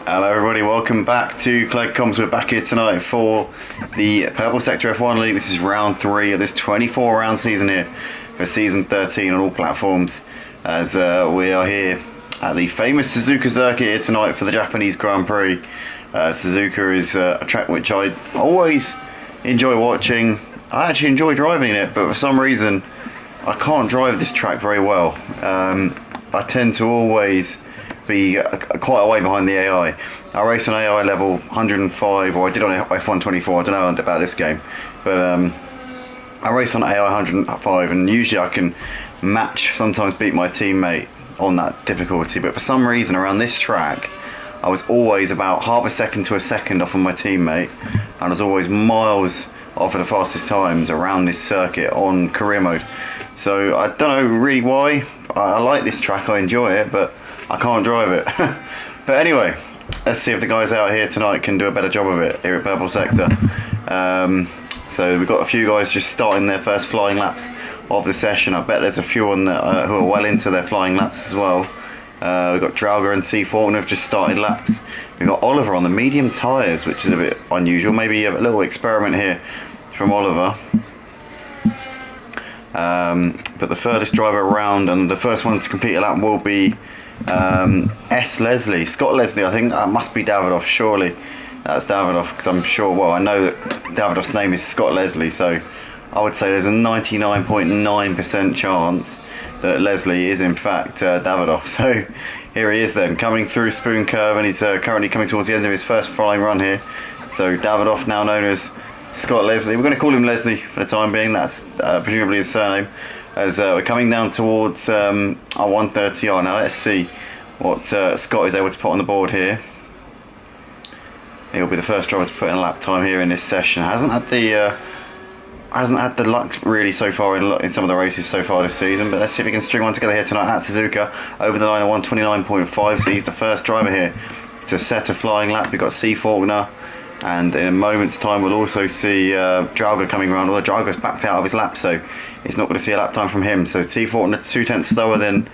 Hello everybody, welcome back to Clegg Comms. We're back here tonight for the Purple Sector F1 League. This is round 3 of this 24 round season here for season 13 on all platforms, as we are here at the famous Suzuka circuit here tonight for the Japanese Grand Prix. Suzuka is a track which I always enjoy watching. I actually enjoy driving it, but for some reason I can't drive this track very well. I tend to always be quite a way behind the AI. I race on AI level 105, or I did on F124. I don't know about this game, but I race on AI 105, and usually I can match, sometimes beat my teammate on that difficulty. But for some reason around this track, I was always about half a second to a second off of my teammate, and I was always miles off of the fastest times around this circuit on career mode. So I don't know really why. I like this track, I enjoy it, but I can't drive it. But anyway, let's see if the guys out here tonight can do a better job of it here at Purple Sector. So we've got a few guys just starting their first flying laps of the session. I bet there's a few on that who are well into their flying laps as well. We've got Drauger and C. Faulkner have just started laps. We've got Oliver on the medium tyres, which is a bit unusual. Maybe a little experiment here from Oliver. But the furthest driver around and the first one to complete a lap will be Scott Leslie. I think that must be Davidoff, surely that's Davidoff, because I'm sure, well, I know that Davidoff's name is Scott Leslie, so I would say there's a 99.9% chance that Leslie is in fact Davidoff. So here he is then, coming through Spoon Curve, and he's currently coming towards the end of his first flying run here. So Davidoff, now known as Scott Leslie, we're going to call him Leslie for the time being, that's presumably his surname, as we're coming down towards our 130R. Now let's see what Scott is able to put on the board here. He'll be the first driver to put in a lap time here in this session. Hasn't had the luck really so far in some of the races so far this season, but let's see if we can string one together here tonight at Suzuka over the line of 129.5. So he's the first driver here to set a flying lap. We've got C. Faulkner, and in a moment's time we'll also see Drauger coming around, although Drauger's backed out of his lap, so he's not going to see a lap time from him. So C. Faulkner 2/10 slower than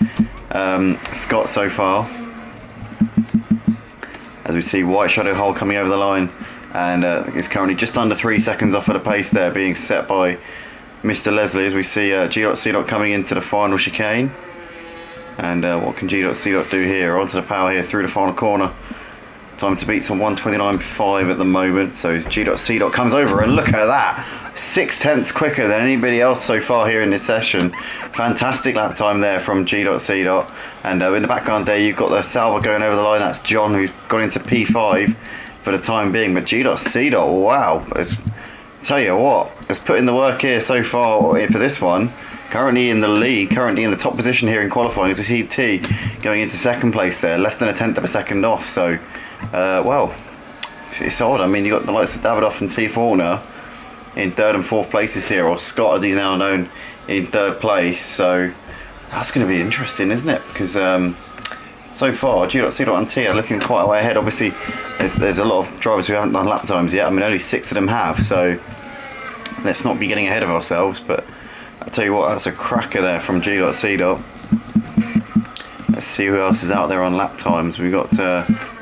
Scott so far, as we see White Shadow Hole coming over the line, and is currently just under 3 seconds off of the pace there, being set by Mr. Leslie, as we see G.C. coming into the final chicane. And what can G.C. do here? Onto the power here through the final corner. Time to beat's on 129.5 at the moment, so G.C. comes over, and look at that, 6/10 quicker than anybody else so far here in this session. Fantastic lap time there from G.C. And in the background there you've got the Salva going over the line. That's John, who's gone into P5 for the time being, but G.C. wow, tell you what, has put in the work here so far for this one. Currently in the lead, currently in the top position here in qualifying, as we see T going into second place there, less than 1/10 of a second off. So well, it's odd. I mean, you've got the likes of Davidoff and C. Faulkner in third and fourth places here, or Scott as he's now known in third place. So that's going to be interesting, isn't it? Because so far G.C. and T are looking quite a way ahead. Obviously there's a lot of drivers who haven't done lap times yet. I mean, only 6 of them have, so let's not be getting ahead of ourselves. But I'll tell you what, that's a cracker there from G.C. Let's Let's see who else is out there on lap times. We've got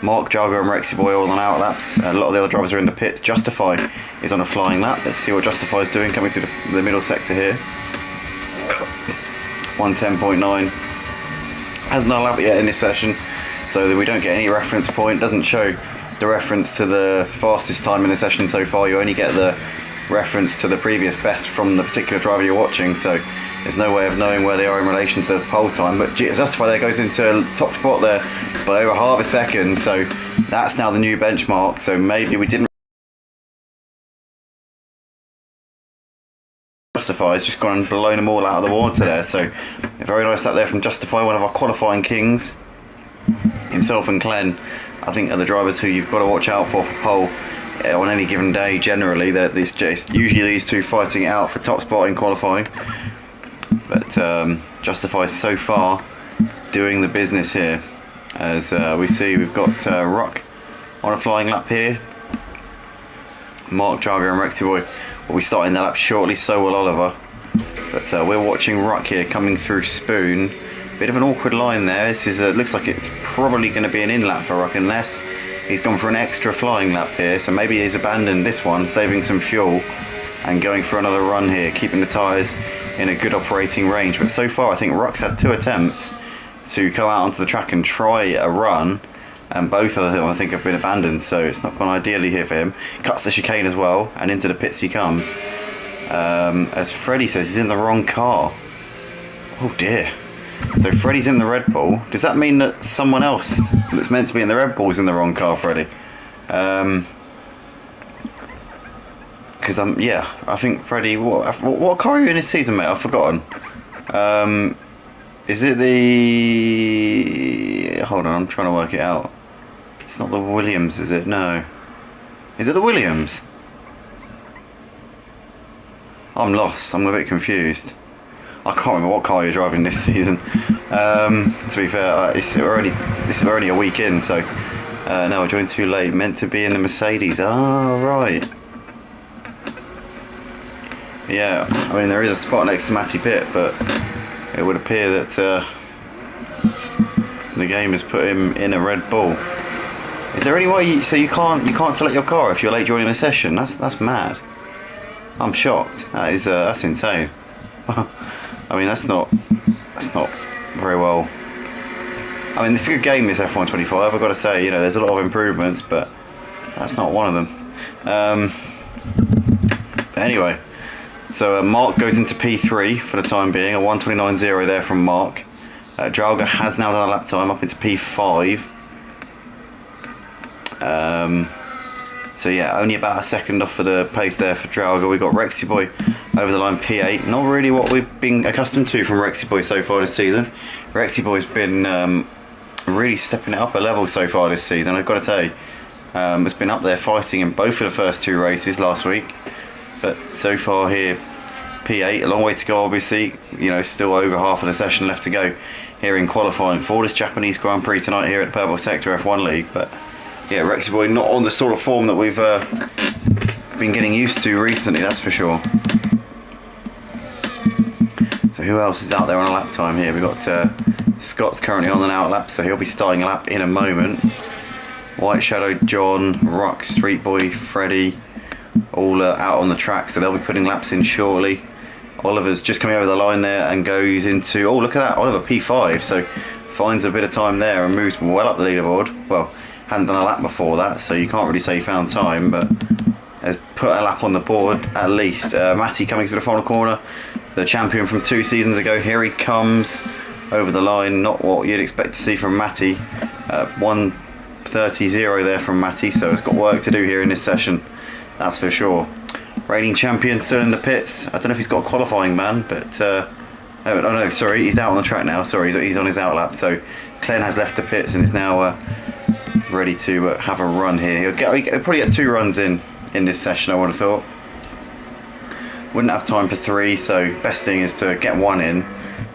Mark, Jago and Rexy Boy all on out laps. A lot of the other drivers are in the pits. Justify is on a flying lap. Let's see what Justify is doing coming through the middle sector here. 110.9. Hasn't done a lap yet in this session, so that we don't get any reference point. Doesn't show the reference to the fastest time in the session so far. You only get the reference to the previous best from the particular driver you're watching, so there's no way of knowing where they are in relation to the pole time. But Justify there goes into top spot there by over half a second, so that's now the new benchmark. So maybe we didn't. Justify has just gone and blown them all out of the water there, so a very nice lap there from Justify, one of our qualifying kings. Himself and Glenn, I think, are the drivers who you've got to watch out for pole on any given day. Generally, it's usually these two fighting it out for top spot in qualifying. But Justify so far doing the business here. As we see, we've got Ruck on a flying lap here. Mark, Jago and Rexy Boy will be starting that lap shortly, so will Oliver. But we're watching Ruck here coming through Spoon. Bit of an awkward line there. This is looks like it's probably going to be an in lap for Ruck, unless he's gone for an extra flying lap here. So maybe he's abandoned this one, saving some fuel and going for another run here, keeping the tyres in a good operating range. But so far I think Ruck's had 2 attempts to come out onto the track and try a run, and both of them I think have been abandoned, so it's not gone ideally here for him. Cuts the chicane as well, and into the pits he comes. As Freddie says, he's in the wrong car. Oh dear. So Freddie's in the Red Bull. Does that mean that someone else that's meant to be in the Red Bull is in the wrong car, Freddie? Because yeah, I think Freddie. What car are you in this season, mate? I've forgotten. Is it the? Hold on, I'm trying to work it out. It's not the Williams, is it? No. Is it the Williams? I'm lost. I'm a bit confused. I can't remember what car you're driving this season. To be fair, this is already a week in, so no, I joined too late. Meant to be in the Mercedes. Ah, right. Yeah, I mean there is a spot next to Matty Pitt, but it would appear that the game has put him in a Red Bull. Is there any way so you can't select your car if you're late joining a session? That's mad. I'm shocked. That's insane. I mean that's not very well. I mean, this is a good game, this F125. I've got to say, you know, there's a lot of improvements, but that's not one of them. But anyway, so Mark goes into P3 for the time being, a 1:29.0 there from Mark. Draga has now done a lap time up into P5. So yeah, only about a second off for the pace there for Draga. We got Rexy Boy over the line P8. Not really what we've been accustomed to from Rexy Boy so far this season. Rexy Boy's been really stepping it up a level so far this season. I've got to say, has been up there fighting in both of the first 2 races last week. But so far here, P8, a long way to go obviously. You know, still over half of the session left to go here in qualifying for this Japanese Grand Prix tonight here at the Purple Sector F1 League. But yeah, Rexy Boy not on the sort of form that we've been getting used to recently, that's for sure. So who else is out there on a lap time here? We've got Scott's currently on an out lap, so he'll be starting a lap in a moment. White Shadow, John, Rock, Street Boy, Freddie, all out on the track, so they'll be putting laps in shortly. Oliver's just coming over the line there and goes into, oh look at that, Oliver P5, so finds a bit of time there and moves well up the leaderboard. Well, hadn't done a lap before that, so you can't really say he found time, but has put a lap on the board at least. Matty coming to the final corner, the champion from 2 seasons ago. Here he comes over the line, not what you'd expect to see from Matty. 1:30.0 there from Matty, so it's got work to do here in this session, that's for sure. Reigning champion still in the pits. I don't know if he's got a qualifying man, but no, sorry, he's out on the track now. Sorry, he's on his out lap. So Glenn has left the pits and is now ready to have a run here. He'll probably get 2 runs in this session, I would have thought. Wouldn't have time for 3, so best thing is to get 1 in,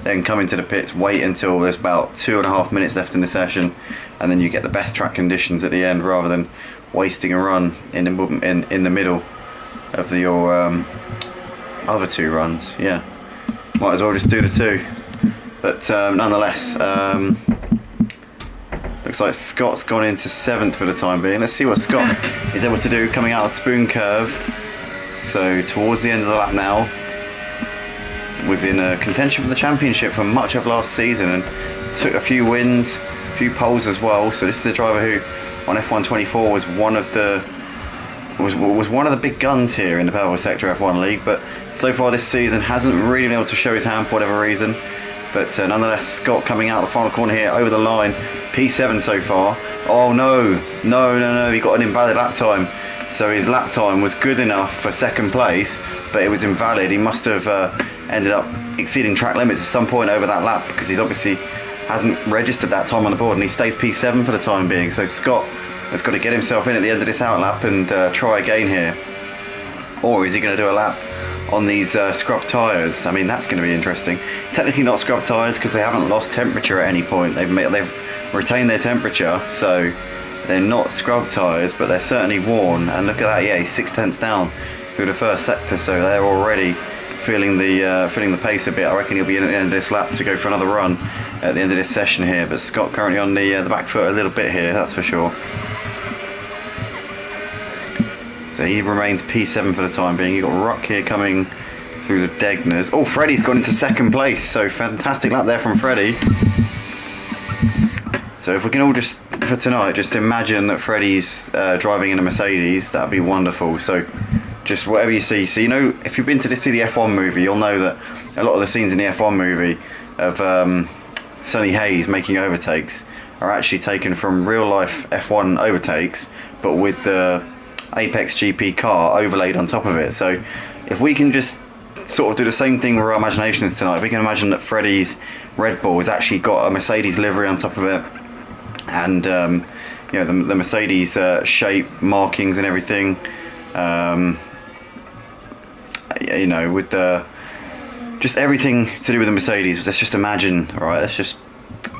then come into the pits, wait until there's about 2.5 minutes left in the session, and then you get the best track conditions at the end, rather than wasting a run in the middle of your other 2 runs. Yeah, might as well just do the 2. But nonetheless, looks like Scott's gone into 7th for the time being. Let's see what Scott is able to do coming out of Spoon Curve. So towards the end of the lap now, was in contention for the championship for much of last season and took a few wins, a few poles as well. So this is a driver who on F124 was one of the big guns here in the Purple Sector F1 League, but so far this season hasn't really been able to show his hand for whatever reason. But nonetheless, Scott coming out the final corner here over the line, P7 so far. Oh no, he got an invalid lap time. So his lap time was good enough for 2nd place, but it was invalid. He must have ended up exceeding track limits at some point over that lap, because he's obviously hasn't registered that time on the board, and he stays P7 for the time being. So Scott has got to get himself in at the end of this out lap and try again here. Or is he going to do a lap on these scrub tyres? I mean, that's going to be interesting. Technically not scrub tyres because they haven't lost temperature at any point. They've retained their temperature, so they're not scrub tyres, but they're certainly worn. And look at that, yeah, he's 6/10 down through the first sector, so they're already feeling the pace a bit. I reckon he'll be in at the end of this lap to go for another run at the end of this session here. But Scott currently on the back foot a little bit here, that's for sure. So he remains P7 for the time being. You've got Rock here coming through the Degners. Oh, Freddie's gone into 2nd place, so fantastic lap there from Freddie. So if we can all just, for tonight, just imagine that Freddie's driving in a Mercedes, that'd be wonderful. So just whatever you see. So, you know, if you've been to see the F1 movie, you'll know that a lot of the scenes in the F1 movie of Sonny Hayes making overtakes are actually taken from real life F1 overtakes, but with the Apex GP car overlaid on top of it. So if we can just sort of do the same thing with our imaginations tonight, if we can imagine that Freddie's Red Bull has actually got a Mercedes livery on top of it, and you know, the Mercedes shape, markings and everything, you know, with just everything to do with the Mercedes. Let's just imagine, right, let's just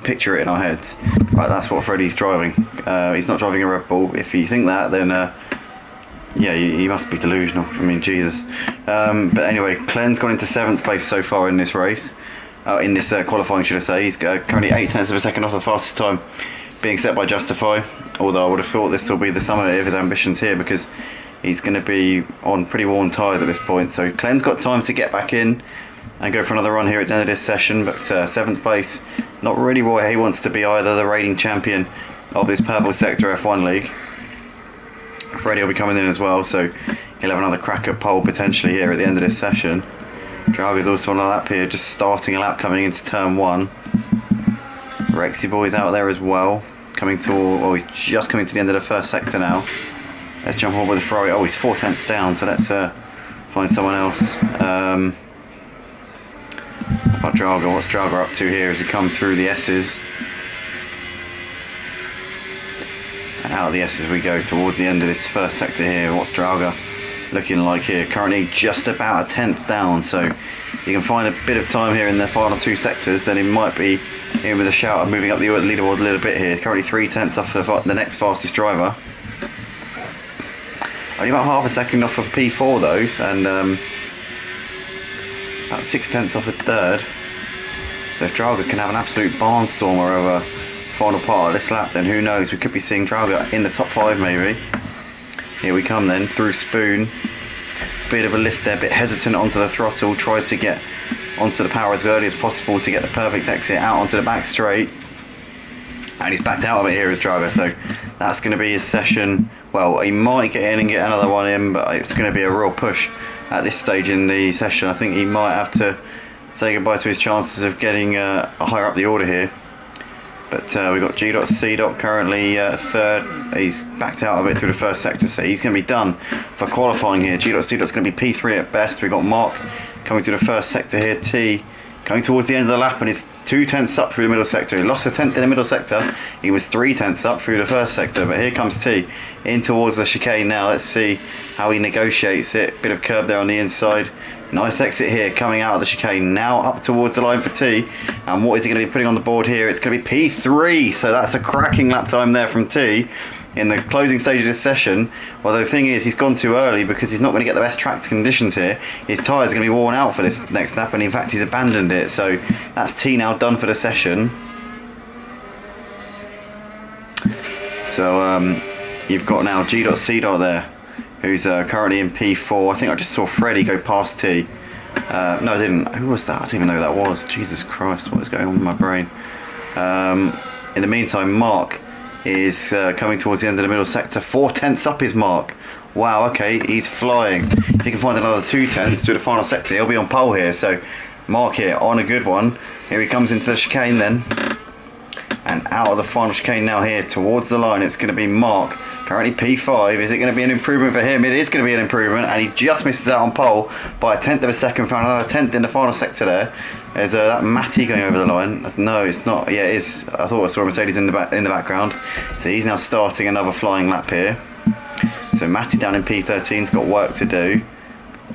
picture it in our heads. Right, that's what Freddie's driving. He's not driving a Red Bull. If you think that, then yeah, he must be delusional. I mean, Jesus. But anyway, Clen's gone into 7th place so far in this race, in this qualifying, should I say. He's currently 8/10 of a second off the fastest time being set by Justify, although I would have thought this will be the summit of his ambitions here, because he's going to be on pretty worn tyres at this point. So Clen's got time to get back in and go for another run here at the end of this session, but 7th place, not really where he wants to be either, the reigning champion of this Purple Sector F1 League. Freddie will be coming in as well, so he'll have another crack at pole potentially here at the end of this session. Drago's also on a lap here, just starting a lap coming into turn 1. Rexy Boy's out there as well, coming to, oh, he's just coming to the end of the first sector now. Let's jump on with the Ferrari. Oh, he's 4/10 down, so let's find someone else. How about Drago? What's Drago up to here as he comes through the S's? And out of the S's we go towards the end of this first sector here. What's Drago looking like here? Currently just about 1/10 down, so you can find a bit of time here in the final 2 sectors, then he might be in with a shout of moving up the leaderboard a little bit here. Currently 3/10 off the next fastest driver. Only about half a second off of P4 those, and about 6/10 off of 3rd. So if Drago can have an absolute barnstormer over final part of this lap, then who knows, we could be seeing Drago in the top 5 maybe. Here we come then, through Spoon. Bit of a lift there, bit hesitant onto the throttle, tried to get onto the power as early as possible to get the perfect exit out onto the back straight. And he's backed out of it here as Drago, so that's going to be his session. Well, he might get in and get another one in, but it's going to be a real push at this stage in the session. I think he might have to say goodbye to his chances of getting higher up the order here. But we've got G.C. currently 3rd. He's backed out of it through the first sector, so he's going to be done for qualifying here. G.C. going to be P3 at best. We've got Mark coming through the first sector here. T coming towards the end of the lap and is 2/10 up through the middle sector. He lost a 10th in the middle sector. He was 3/10 up through the first sector, but here comes T in towards the chicane now. Let's see how he negotiates it. Bit of curb there on the inside. Nice exit here coming out of the chicane, now up towards the line for T. And what is he going to be putting on the board here? It's going to be P3, so that's a cracking lap time there from T in the closing stage of this session. Well, the thing is, he's gone too early because he's not going to get the best track conditions here. His tyres are going to be worn out for this next lap, and in fact he's abandoned it. So that's T now done for the session. So you've got now G.C. there, who's currently in P4. I think I just saw Freddie go past T. No, I didn't. Who was that? I didn't even know who that was. Jesus Christ, what is going on with my brain? In the meantime, Mark is coming towards the end of the middle sector. 4/10 up is Mark. Wow, okay, he's flying. If he can find another 2/10 to the final sector, he'll be on pole here. So Mark here on a good one. Here he comes into the chicane then. And out of the final chicane now here towards the line, it's going to be Mark. Currently P5. Is it going to be an improvement for him? It is going to be an improvement, and he just misses out on pole by 1/10 of a second. Found another 1/10 in the final sector there. There's that Matty going over the line. No, it's not. Yeah, it is. I thought I saw a Mercedes in the background. So he's now starting another flying lap here. So Matty down in P13's got work to do.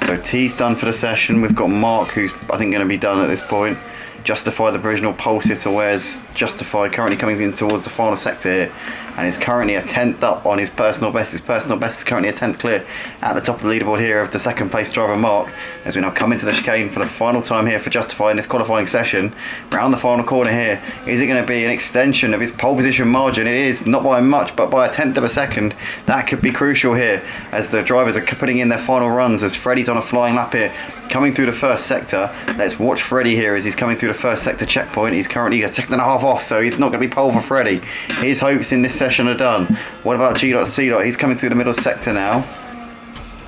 So T's done for the session. We've got Mark, who's I think going to be done at this point. Justify the provisional pole sitter. Where's Justify? Currently coming in towards the final sector here, and is currently a 10th up on his personal best. His personal best is currently a 10th clear at the top of the leaderboard here of the second place driver Mark, as we now come into the chicane for the final time here for Justify in this qualifying session. Round the final corner here, is it going to be an extension of his pole position margin? It is, not by much, but by 1/10 of a second. That could be crucial here as the drivers are putting in their final runs, as Freddie's on a flying lap here coming through the first sector. Let's watch Freddie here as he's coming through the first sector checkpoint. He's currently a second and a half off, so he's not going to be pole for Freddie. His hopes in this session are done. What about G.C.? He's coming through the middle sector now,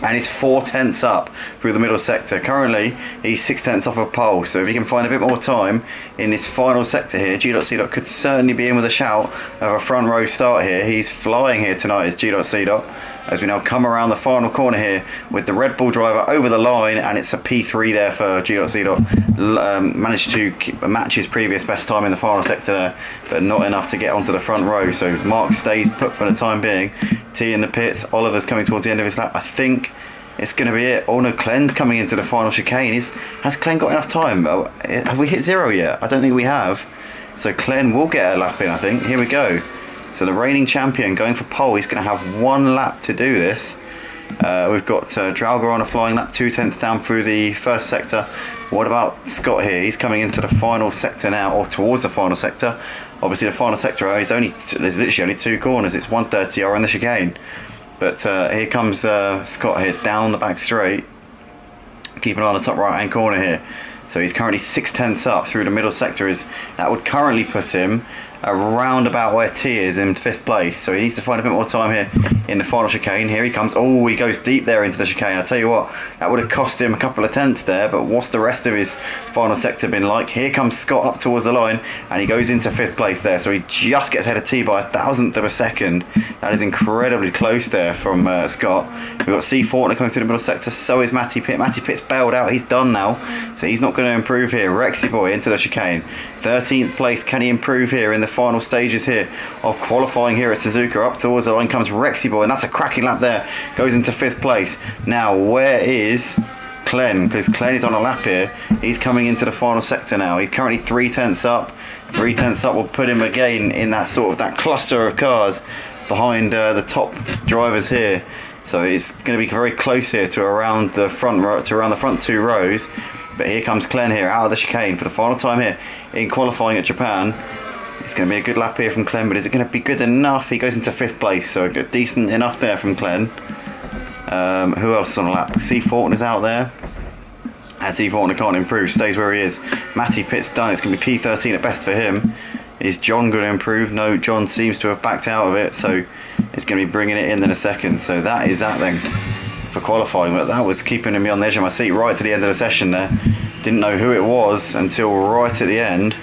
and he's 4/10 up through the middle sector. Currently he's 6/10 off of pole, so if he can find a bit more time in this final sector here, G.C. could certainly be in with a shout of a front row start here. He's flying here tonight as G.C. as we now come around the final corner here with the Red Bull driver over the line, and it's a P3 there for G.C. Managed to match his previous best time in the final sector there, but not enough to get onto the front row. So Mark stays put for the time being. T in the pits. Oliver's coming towards the end of his lap. I think it's going to be it. Oh no, Clen's coming into the final chicane. Has Clen got enough time? Have we hit 0 yet? I don't think we have. So Clen will get a lap in, I think. Here we go. So the reigning champion going for pole. He's going to have 1 lap to do this. We've got Drauger on a flying lap, 2/10 down through the first sector. What about Scott here? He's coming into the final sector now, or towards the final sector. Obviously the final sector is there's literally only 2 corners. It's 130R in the chicane. But here comes Scott here down the back straight, keeping an eye on the top right hand corner here. So he's currently 6/10 up through the middle sector. That would currently put him around about where T is in 5th place. So he needs to find a bit more time here in the final chicane. Here he comes. Oh, he goes deep there into the chicane. I tell you what, that would have cost him a couple of tenths there, but what's the rest of his final sector been like? Here comes Scott up towards the line, and he goes into 5th place there. So he just gets ahead of T by 1,000th of a second. That is incredibly close there from Scott. We've got C. Fortner coming through the middle sector. So is Matty Pitt. Matty Pitt's bailed out. He's done now, so he's not going to improve here. Rexy boy into the chicane. 13th place. Can he improve here in the final stages here of qualifying here at Suzuka? Up towards the line comes Rexy boy, and that's a cracking lap there. Goes into 5th place. Now where is Clen? Because Clen is on a lap here. He's coming into the final sector now. He's currently 3/10 up. 3/10 up will put him again in that that cluster of cars behind the top drivers here. So it's going to be very close here to around the front row, to around the front 2 rows. But here comes Clen here out of the chicane for the final time here in qualifying at Japan. It's going to be a good lap here from Clen, but is it going to be good enough? He goes into 5th place, so decent enough there from Clen. Who else is on a lap? C. Fortner's out there. And C. Fortner can't improve, stays where he is. Matty Pitt's done. It's going to be P13 at best for him. Is John going to improve? No, John seems to have backed out of it, so it's going to be bringing it in a second. So that is that then for qualifying. But that was keeping me on the edge of my seat right to the end of the session there. Didn't know who it was until right at the end.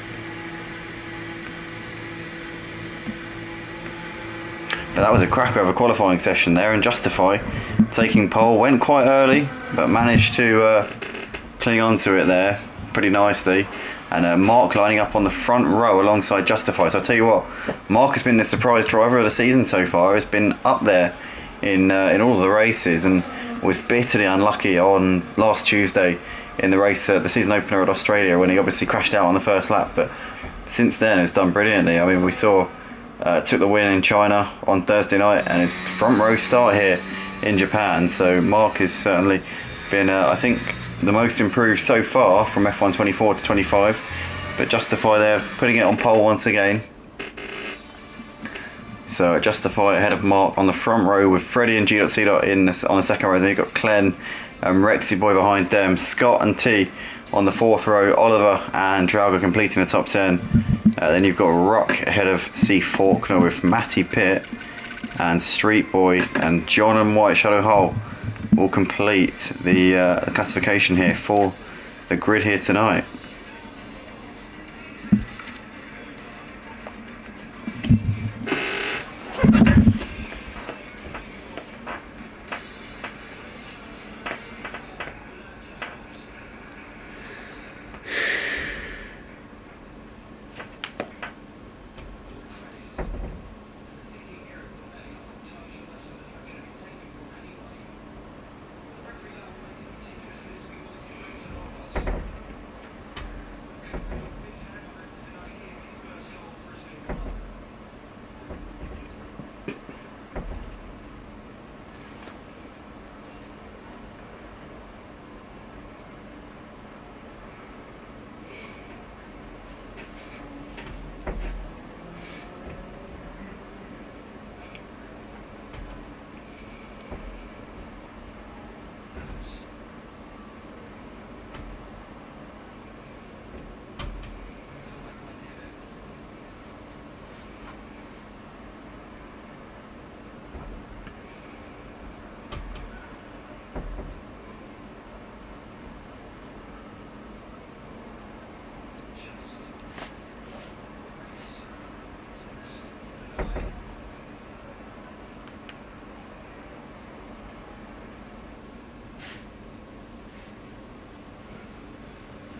But that was a cracker of a qualifying session there, and Justify taking pole. Went quite early, but managed to cling on to it there pretty nicely. And Mark lining up on the front row alongside Justify. So I'll tell you what, Mark has been the surprise driver of the season so far. Has been up there in all of the races, and was bitterly unlucky on last Tuesday in the race, the season opener at Australia, when he obviously crashed out on the first lap. But since then has done brilliantly. I mean, we saw took the win in China on Thursday night, and his front row start here in Japan. So Mark has certainly been, I think, the most improved so far from F1 24 to 25. But Justify there, putting it on pole once again. So Justify ahead of Mark on the front row with Freddie and G.C. in on the second row. Then you've got Clen and Rexy Boy behind them. Scott and T on the fourth row. Oliver and Drauga completing the top 10. Then you've got Rock ahead of C. Faulkner with Matty Pitt and Street Boy and John and White Shadow Hull will complete the classification here for the grid here tonight.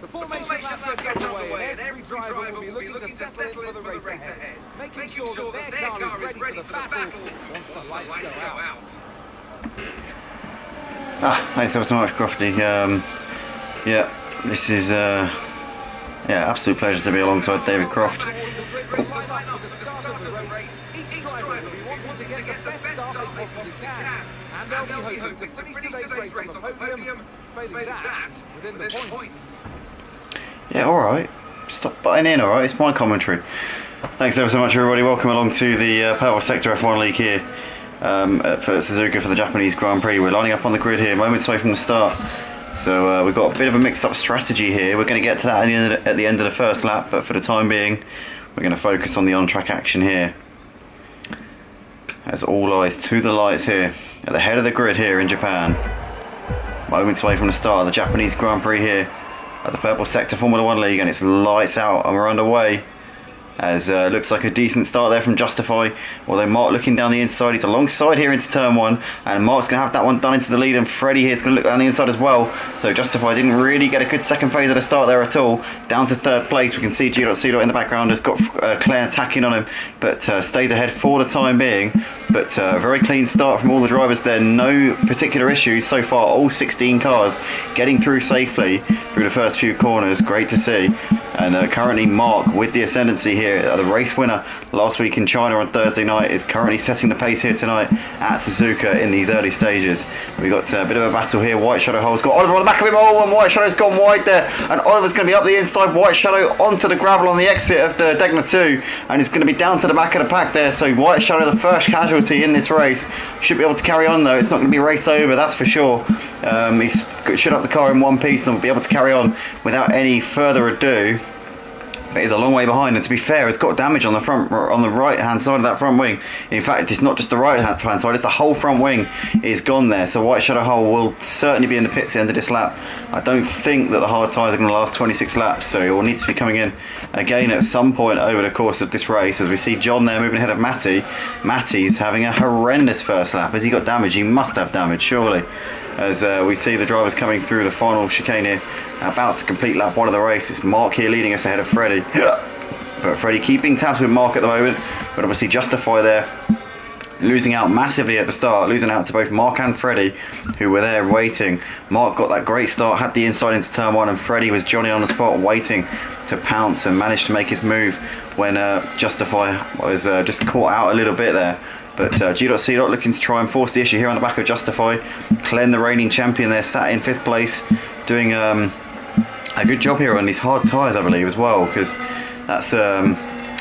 The formation lap gets underway and every driver will be looking to settle in for the race ahead, making sure that their car is ready for the battle once the lights go out. Thanks ever so much, Crofty. Yeah, this is absolute pleasure to be alongside David Croft. Each driver will be wanting to get the best start they possibly can, and they'll be hoping to finish today's race on the podium, failing that within the points. Yeah, alright. Stop butting in, alright? It's my commentary. Thanks ever so much, everybody. Welcome along to the Purple Sector F1 League here for Suzuka for the Japanese Grand Prix. We're lining up on the grid here, moments away from the start. So we've got a bit of a mixed up strategy here. We're going to get to that at the end of the first lap, but for the time being, we're going to focus on the on-track action here. As all eyes to the lights here, at the head of the grid here in Japan. Moments away from the start of the Japanese Grand Prix here at the Purple Sector Formula 1 League, and it's lights out and we're underway. As looks like a decent start there from Justify, although Mark looking down the inside, he's alongside here into turn 1, and Mark's going to have that one done into the lead, and Freddie here is going to look down the inside as well. So Justify didn't really get a good second phase at the start there at all. Down to third place, we can see G.C. in the background has got Claire attacking on him, but stays ahead for the time being. But a very clean start from all the drivers there, no particular issues so far, all 16 cars getting through safely through the first few corners, great to see. And currently Mark with the ascendancy here, the race winner last week in China on Thursday night, is currently setting the pace here tonight at Suzuka in these early stages. We've got a bit of a battle here. White Shadow Hull's got Oliver on the back of him, and White Shadow's gone wide there, and Oliver's going to be up the inside. White Shadow onto the gravel on the exit of the Degna 2, and it's going to be down to the back of the pack there. So White Shadow, the first casualty in this race, should be able to carry on though. It's not going to be race over, that's for sure. He should have the car in one piece and will be able to carry on without any further ado. But he's a long way behind, and to be fair, it's got damage on the right hand side of that front wing. In fact, it's not just the right hand side, it's the whole front wing is gone there. So White Shadow Hull will certainly be in the pits at the end of this lap. I don't think that the hard tyres are going to last 26 laps, so he will need to be coming in again at some point over the course of this race. As we see John there moving ahead of Matty. Matty's having a horrendous first lap. Has he got damage? He must have damage, surely. As we see the drivers coming through the final chicane here, about to complete lap 1 of the race. It's Mark here leading us ahead of Freddie. But Freddie keeping tabs with Mark at the moment, but obviously Justify there losing out massively at the start, losing out to both Mark and Freddie, who were there waiting. Mark got that great start, had the inside into turn 1, and Freddie was Johnny on the spot waiting to pounce and managed to make his move when Justify was just caught out a little bit there. But G.C. looking to try and force the issue here on the back of Justify. Clen, the reigning champion there, sat in 5th place, doing a good job here on these hard tyres, I believe, as well, because that's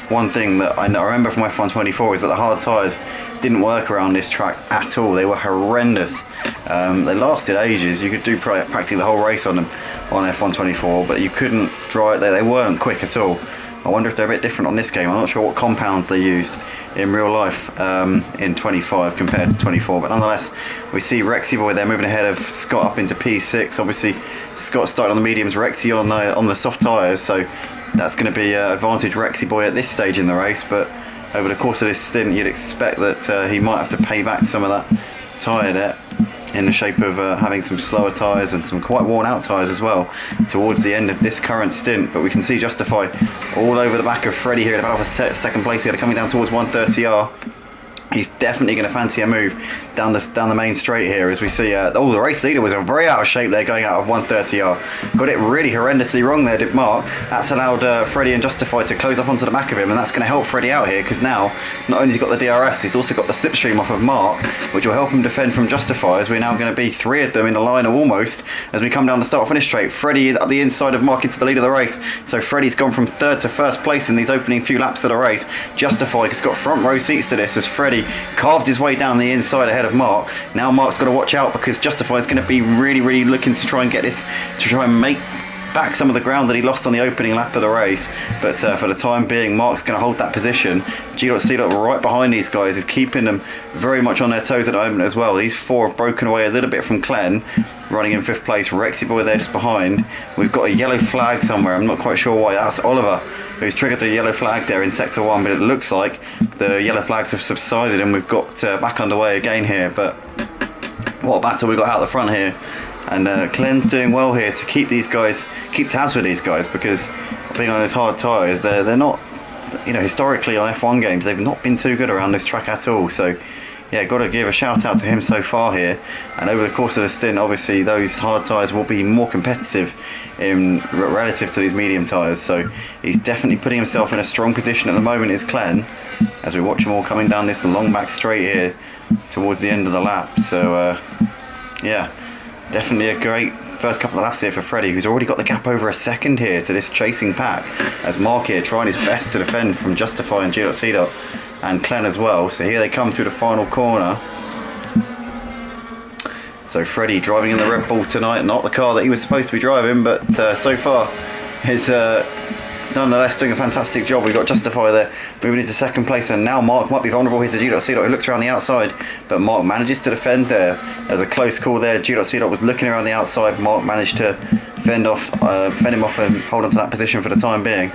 one thing that I remember from F124 is that the hard tyres didn't work around this track at all. They were horrendous. They lasted ages. You could do practically the whole race on them on F124, but you couldn't drive. They weren't quick at all. I wonder if they're a bit different on this game. I'm not sure what compounds they used in real life in 25 compared to 24, but nonetheless we see Rexy Boy there moving ahead of Scott up into P6. Obviously Scott started on the mediums, Rexy on the soft tyres, so that's going to be advantage Rexy Boy at this stage in the race. But over the course of this stint you'd expect that he might have to pay back some of that tyre debt in the shape of having some slower tyres and some quite worn out tyres as well towards the end of this current stint. But we can see Justify all over the back of Freddie here, about off second place here, coming down towards 130R. He's definitely going to fancy a move down the main straight here, as we see. The race leader was very out of shape there, going out of 130R. Got it really horrendously wrong there, did Mark. That's allowed Freddie and Justify to close up onto the back of him, and that's going to help Freddie out here, because now not only has he got the DRS, he's also got the slipstream off of Mark, which will help him defend from Justify, as we're now going to be three of them in the line almost as we come down the start-finish straight. Freddie up the inside of Mark into the lead of the race, so Freddie's gone from third to first place in these opening few laps of the race. Justify has got front row seats to this, as Freddie carved his way down the inside ahead of Mark. Now Mark's got to watch out, because Justify is going to be really looking to try and get this, to try and make back some of the ground that he lost on the opening lap of the race. But for the time being, Mark's going to hold that position. G.C. right behind these guys is keeping them very much on their toes at the moment as well. These four have broken away a little bit from Clen, running in fifth place. Rexy Boy there just behind. We've got a yellow flag somewhere, I'm not quite sure why. That's Oliver who's triggered the yellow flag there in sector 1, but it looks like the yellow flags have subsided and we've got back underway again here. But what a battle we got out the front here, and Clen's doing well here to keep tabs with these guys, because being on those hard tyres, they're not, historically on F1 games they've not been too good around this track at all. So yeah, got to give a shout out to him so far here. And over the course of the stint, obviously those hard tyres will be more competitive relative to these medium tyres, so he's definitely putting himself in a strong position at the moment, is Clen, as we watch them all coming down this long back straight here towards the end of the lap. So yeah, definitely a great first couple of laps here for Freddie, who's already got the gap over a second here to this chasing pack, as Mark here trying his best to defend from Justify and G.C. and Clen as well. So here they come through the final corner. So Freddie driving in the Red Bull tonight, not the car that he was supposed to be driving, but so far is nonetheless doing a fantastic job. We've got Justify there moving into second place, and now Mark might be vulnerable here to G.C. who looks around the outside, but Mark manages to defend there. There's a close call there. G.C. was looking around the outside. Mark managed to fend him off and hold on to that position for the time being.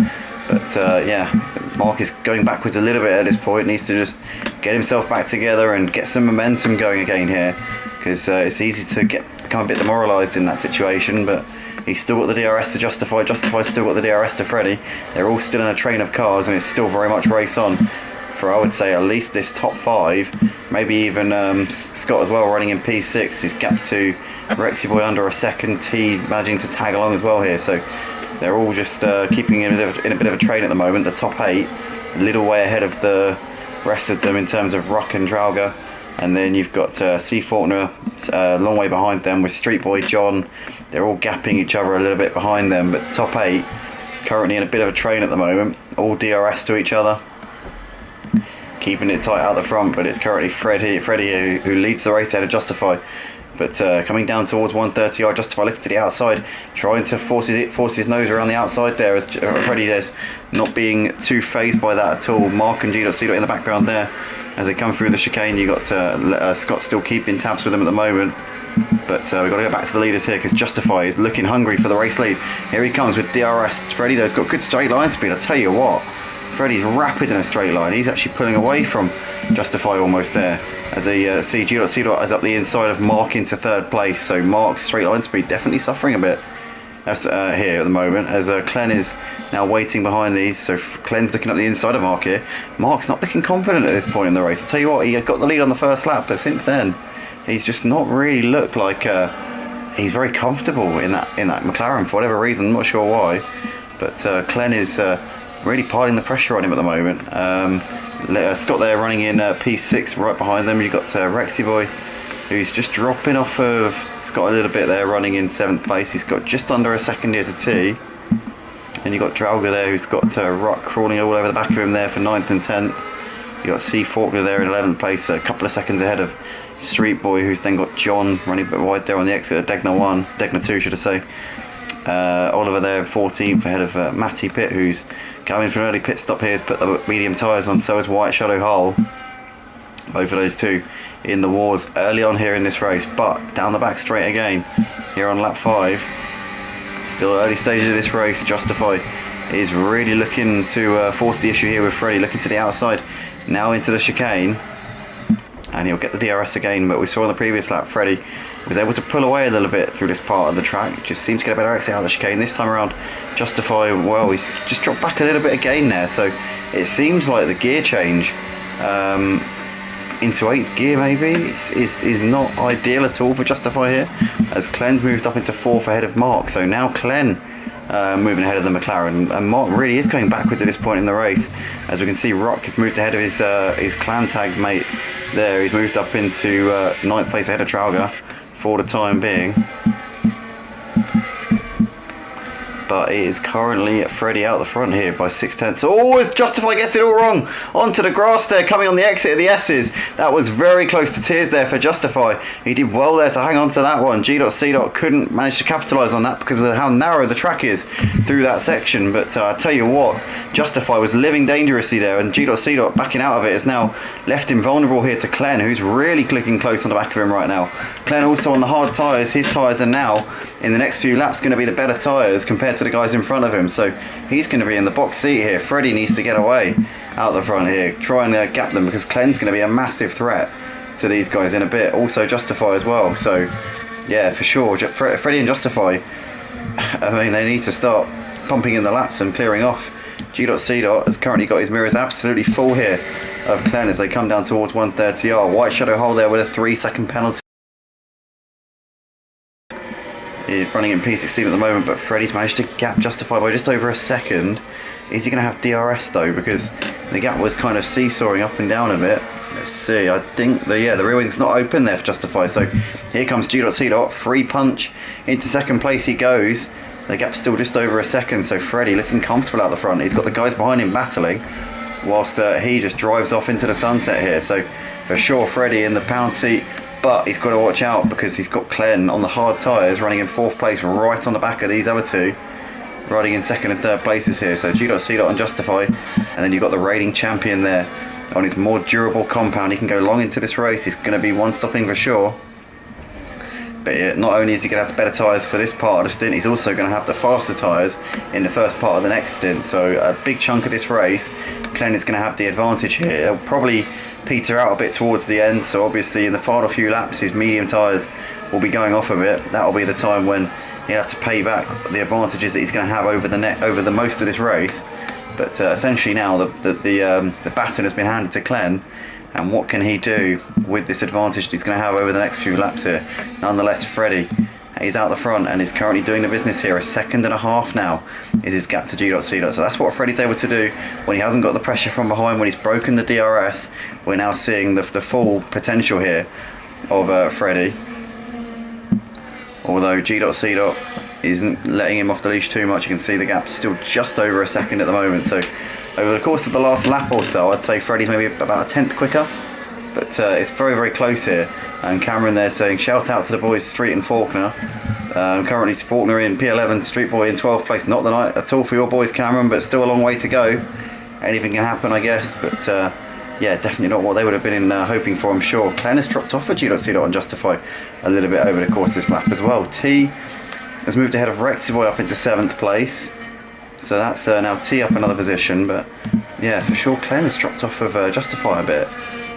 But yeah, Mark is going backwards a little bit at this point. Needs to just get himself back together and get some momentum going again here, because it's easy to become a bit demoralised in that situation. But he's still got the DRS to Justify. Justify's still got the DRS to Freddie. They're all still in a train of cars, and it's still very much race on for, I would say, at least this top five. Maybe even Scott as well, running in P6. He's gapped to Rexy Boy under a second. T managing to tag along as well here. So they're all just keeping in a bit of a train at the moment. The top eight, a little way ahead of the rest of them in terms of Ruck and Drauger. And then you've got C. Faulkner a long way behind them, with Street Boy, John. They're all gapping each other a little bit behind them. But the top eight currently in a bit of a train at the moment, all DRS to each other, keeping it tight out the front. But it's currently Freddie who leads the race ahead of Justify. But coming down towards 130R, Justify looking to the outside, trying to force his nose around the outside there, as Freddie is not being too phased by that at all. Mark and G.C. in the background there as they come through the chicane. You got Scott still keeping tabs with them at the moment. But we've got to go back to the leaders here, because Justify is looking hungry for the race lead. Here he comes with DRS. Freddie though's got good straight line speed. I tell you what, Freddie's rapid in a straight line. He's actually pulling away from Justify almost there, as they see G.C. is up the inside of Mark into third place. So Mark's straight line speed definitely suffering a bit here at the moment, as Clen is now waiting behind these. So Clen's looking at the inside of Mark here. Mark's not looking confident at this point in the race. I tell you what, he had got the lead on the first lap, but since then he's just not really looked like he's very comfortable in that McLaren for whatever reason. I'm not sure why, but Clen is really piling the pressure on him at the moment. Scott there running in P6 right behind them. You've got Rexy Boy, who's just dropping off of Scott a little bit there, running in 7th place. He's got just under a second here to T. Then you've got Drauga there, who's got Ruck crawling all over the back of him there for 9th and 10th. You've got C. Faulkner there in 11th place, a couple of seconds ahead of Street Boy, who's then got John running a bit wide there on the exit of Degna 2 should I say. Oliver there 14th ahead of Matty Pitt, who's coming for an early pit stop here. He's put the medium tyres on, so is White Shadow Hull. Both of those two in the wars early on here in this race, but down the back straight again here on lap 5. Still early stages of this race. Justify is really looking to force the issue here with Freddie, looking to the outside now into the chicane, and he'll get the DRS again. But we saw in the previous lap Freddie was able to pull away a little bit through this part of the track, just seemed to get a better exit out of the chicane. This time around Justify, well, he's just dropped back a little bit again there, so it seems like the gear change into 8th gear maybe is not ideal at all for Justify here, as Clen's moved up into 4th ahead of Mark. So now Clen moving ahead of the McLaren, and Mark really is going backwards at this point in the race. As we can see, Rock has moved ahead of his clan tag mate there. He's moved up into 9th place ahead of Trauga for the time being, but it is currently Freddie out the front here by 6/10. Oh, as Justify gets it all wrong onto the grass there, coming on the exit of the S's. That was very close to tears there for Justify. He did well there to hang on to that one. G.C. couldn't manage to capitalise on that because of how narrow the track is through that section. But I tell you what, Justify was living dangerously there, and G.C. backing out of it has now left him vulnerable here to Clen, who's really clicking close on the back of him right now. Clen also on the hard tyres. His tyres are now, in the next few laps, going to be the better tyres compared to the guys in front of him, so he's going to be in the box seat here. Freddie needs to get away out the front here, try and gap them, because Clen's going to be a massive threat to these guys in a bit. Also Justify as well, so yeah, for sure Freddie and Justify, I mean, they need to start pumping in the laps and clearing off. G.C. has currently got his mirrors absolutely full here of Clen as they come down towards 130R. White Shadow Hole there with a 3-second penalty. He's running in P16 at the moment, but Freddie's managed to gap Justify by just over a second. Is he going to have DRS though? Because the gap was kind of seesawing up and down a bit. Let's see. I think the rear wing's not open there for Justify. So here comes G.C. Free punch into second place he goes. The gap's still just over a second. So Freddie looking comfortable out the front. He's got the guys behind him battling, whilst he just drives off into the sunset here. So for sure Freddie in the pound seat. But he's got to watch out because he's got Clen on the hard tyres running in 4th place right on the back of these other two, riding in 2nd and 3rd places here. So G.C. on Justify, and then you've got the reigning champion there on his more durable compound. He can go long into this race. He's going to be one stopping for sure. But not only is he going to have the better tyres for this part of the stint, he's also going to have the faster tyres in the first part of the next stint. So a big chunk of this race, Clen is going to have the advantage here. He'll probably peter out a bit towards the end, so obviously in the final few laps his medium tyres will be going off a bit. That'll be the time when he'll have to pay back the advantages that he's going to have over the most of this race. But essentially now the baton has been handed to Clen, and what can he do with this advantage that he's going to have over the next few laps here? Nonetheless, Freddie, he's out the front and is currently doing the business here. 1.5 seconds now is his gap to G.C. So that's what Freddie's able to do when he hasn't got the pressure from behind, when he's broken the DRS. We're now seeing the full potential here of Freddie. Although G.C. isn't letting him off the leash too much. You can see the gap's still just over a second at the moment. So over the course of the last lap or so, I'd say Freddie's maybe about 1/10 quicker. But it's very, very close here. And Cameron there saying, shout out to the boys Street and Faulkner. Currently Faulkner in P11, Street Boy in 12th place. Not the night at all for your boys, Cameron, but still a long way to go. Anything can happen, I guess. But yeah, definitely not what they would have been hoping for, I'm sure. Clen has dropped off for G.C. on Justify a little bit over the course of this lap as well. T has moved ahead of Rexy Boy up into 7th place. So that's now T up another position. But yeah, for sure Clen has dropped off of Justify a bit,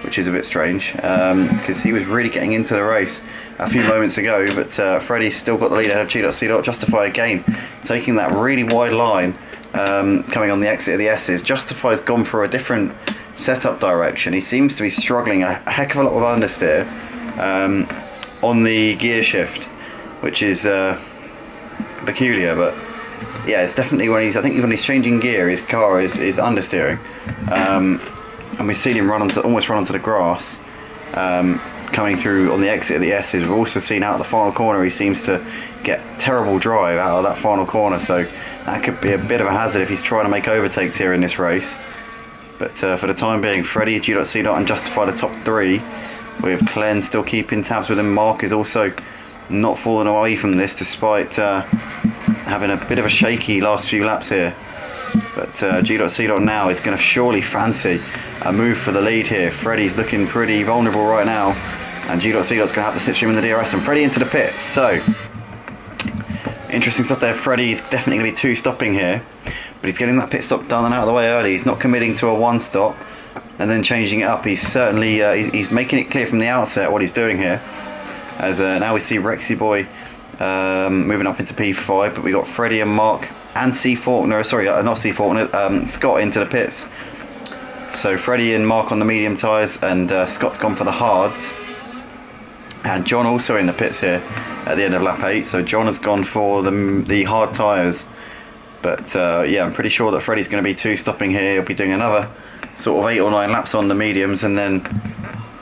which is a bit strange, because he was really getting into the race a few moments ago. But Freddie's still got the lead ahead of G.C. Justify again taking that really wide line, coming on the exit of the S's. Justify's gone for a different setup direction. He seems to be struggling a heck of a lot with understeer on the gear shift, which is peculiar. But yeah, it's definitely I think when he's changing gear, his car is understeering. And we've seen him almost run onto the grass, coming through on the exit of the S's. We've also seen out the final corner he seems to get terrible drive out of that final corner. So that could be a bit of a hazard if he's trying to make overtakes here in this race. But for the time being, Freddie, G.C. and Justify the top 3, with Clen still keeping tabs with him. Mark is also not falling away from this, despite having a bit of a shaky last few laps here. But G.C. now is going to surely fancy a move for the lead here. Freddie's looking pretty vulnerable right now, and G.C. is going to have to sit him in the DRS, and Freddie into the pits. So, interesting stuff there. Freddie's definitely going to be 2 stopping here, but he's getting that pit stop done and out of the way early. He's not committing to a 1 stop and then changing it up. He's certainly he's making it clear from the outset what he's doing here. As now we see Rexy Boy moving up into P5, but we got Freddie and Mark and C Faulkner, sorry, not C Faulkner, Scott into the pits. So Freddie and Mark on the medium tyres, and Scott's gone for the hards. And John also in the pits here at the end of lap 8. So John has gone for the hard tyres. But yeah, I'm pretty sure that Freddie's going to be 2 stopping here. He'll be doing another sort of 8 or 9 laps on the mediums, and then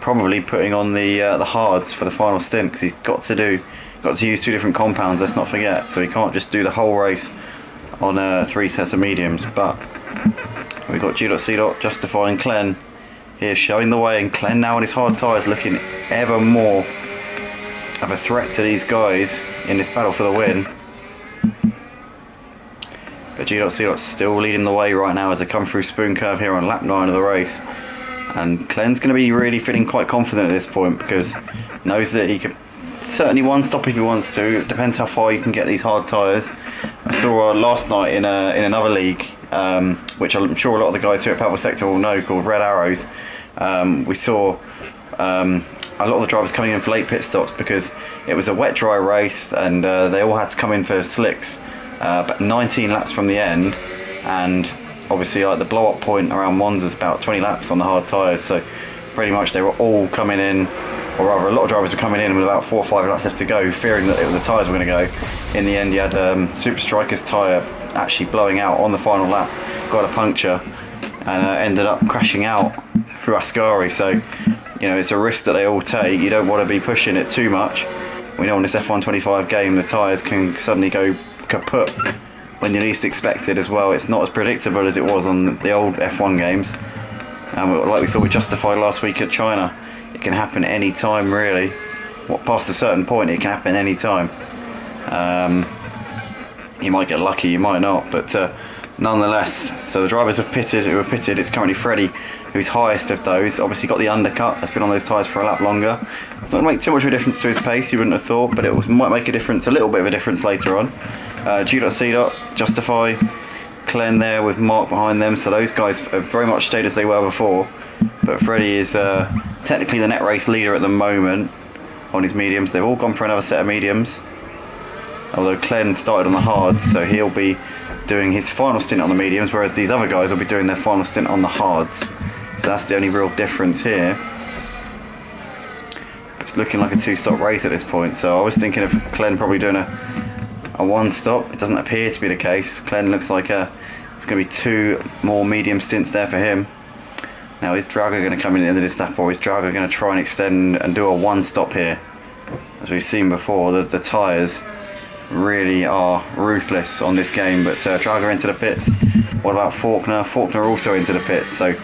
probably putting on the hards for the final stint, because he's got to use 2 different compounds, let's not forget. So he can't just do the whole race on 3 sets of mediums. But we've got G.C. Justify and Clen here showing the way, and Clen now on his hard tyres looking ever more of a threat to these guys in this battle for the win. But G.C. still leading the way right now as they come through Spoon Curve here on lap 9 of the race. And Clen's going to be really feeling quite confident at this point, because knows that he could certainly 1 stop if he wants to. It depends how far you can get these hard tyres. I saw last night in another league, which I'm sure a lot of the guys here at Purple Sector will know, called Red Arrows. We saw a lot of the drivers coming in for late pit stops because it was a wet dry race, and they all had to come in for slicks, but 19 laps from the end, and obviously like the blow up point around Monza's about 20 laps on the hard tyres. So pretty much they were all coming in, or rather a lot of drivers were coming in with about 4 or 5 laps left to go, fearing that the tyres were going to go. In the end, you had Super Striker's tyre actually blowing out on the final lap, got a puncture, and ended up crashing out through Ascari. So, you know, it's a risk that they all take. You don't want to be pushing it too much. We know in this F125 game the tyres can suddenly go kaput when you least expect it as well. It's not as predictable as it was on the old F1 games. And like we saw with Justified last week at China, it can happen any time really. Past a certain point, it can happen any time. You might get lucky, you might not, but nonetheless. So the drivers have pitted, who are pitted. It's currently Freddie who's highest of those. Obviously got the undercut, has been on those tyres for a lap longer. It's not going to make too much of a difference to his pace, you wouldn't have thought, but it might make a difference, a little bit of a difference later on. G.C. Justify, Clen there with Mark behind them, so those guys have very much stayed as they were before. But Freddie is technically the net race leader at the moment on his mediums. They've all gone for another set of mediums, although Clen started on the hards, so he'll be doing his final stint on the mediums, whereas these other guys will be doing their final stint on the hards. So that's the only real difference here. It's looking like a 2-stop race at this point, so I was thinking of Clen probably doing a 1-stop. It doesn't appear to be the case. Clen looks like it's going to be 2 more medium stints there for him. Now is Drago going to come in at the end of this lap, or is Drago going to try and extend and do a 1-stop here? As we've seen before, the tyres really are ruthless on this game. But Drago into the pits. What about Faulkner? Faulkner also into the pits. So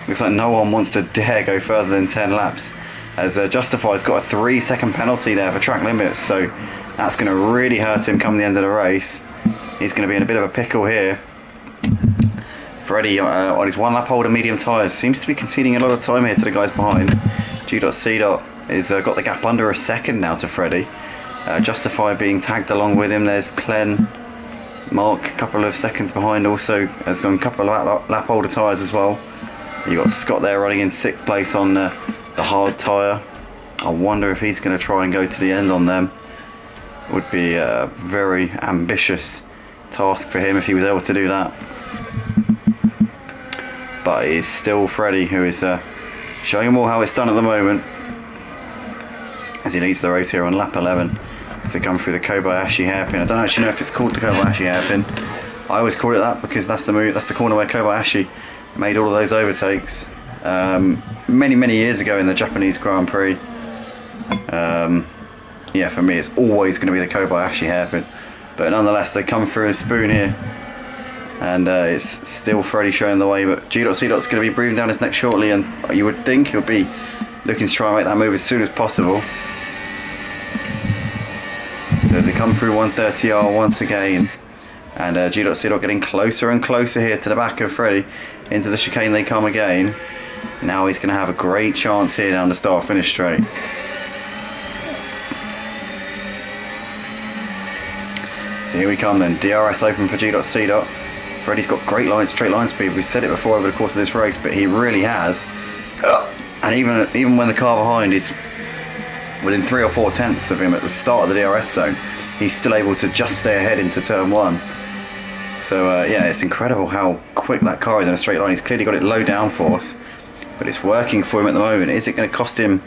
looks like no one wants to dare go further than 10 laps. As Justify's got a 3-second penalty there for track limits, so that's going to really hurt him come the end of the race. He's going to be in a bit of a pickle here. Freddie on his 1 lap hold of medium tyres seems to be conceding a lot of time here to the guys behind. G.C. has got the gap under a second now to Freddie. Justify being tagged along with him. There's Clen. Mark a couple of seconds behind, also has gone a couple of lap holder tyres as well. You've got Scott there running in 6th place on the hard tyre. I wonder if he's going to try and go to the end on them. It would be a very ambitious task for him if he was able to do that. But it's still Freddie who is showing them all how it's done at the moment, as he leads the race here on lap 11 as they come through the Kobayashi hairpin. I don't actually know if it's called the Kobayashi hairpin. I always call it that because that's the corner where Kobayashi made all of those overtakes many years ago in the Japanese Grand Prix. Yeah, for me it's always going to be the Kobayashi hairpin. But nonetheless, they come through a spoon here and it's still Freddie showing the way, but G.C. is going to be breathing down his neck shortly, and you would think he'll be looking to try and make that move as soon as possible. So as they come through 130R once again, and G.C. getting closer and closer here to the back of Freddie. Into the chicane they come again. Now he's going to have a great chance here down the start-finish straight. So here we come then, DRS open for G.C. Freddie's got great straight line speed. We've said it before over the course of this race, but he really has. And even when the car behind is within 3 or 4 tenths of him at the start of the DRS zone, he's still able to just stay ahead into turn 1. So yeah, it's incredible how quick that car is in a straight line. He's clearly got it low downforce, but it's working for him at the moment. Is it going to cost him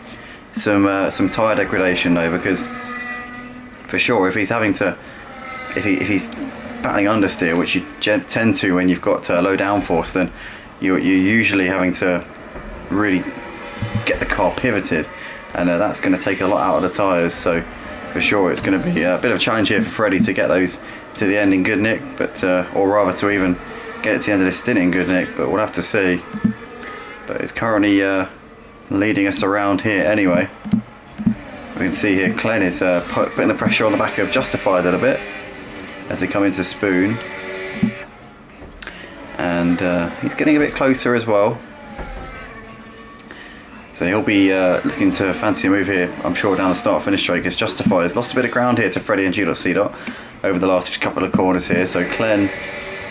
some tyre degradation though? Because for sure, if he's having to, if he's battling understeer, which you tend to when you've got low downforce, then you're usually having to really get the car pivoted, and that's going to take a lot out of the tyres. So for sure, it's going to be a bit of a challenge here for Freddie to get those to the end in good nick, but or rather to even get it to the end of this stint in good nick, but we'll have to see. But it's currently leading us around here anyway. We can see here Glenn is putting the pressure on the back of Justify a little bit as they come into Spoon, and he's getting a bit closer as well. So he'll be looking to fancy a move here, I'm sure, down the start-finish straight, because Justify has lost a bit of ground here to Freddie and G.C. over the last couple of corners here. So Glenn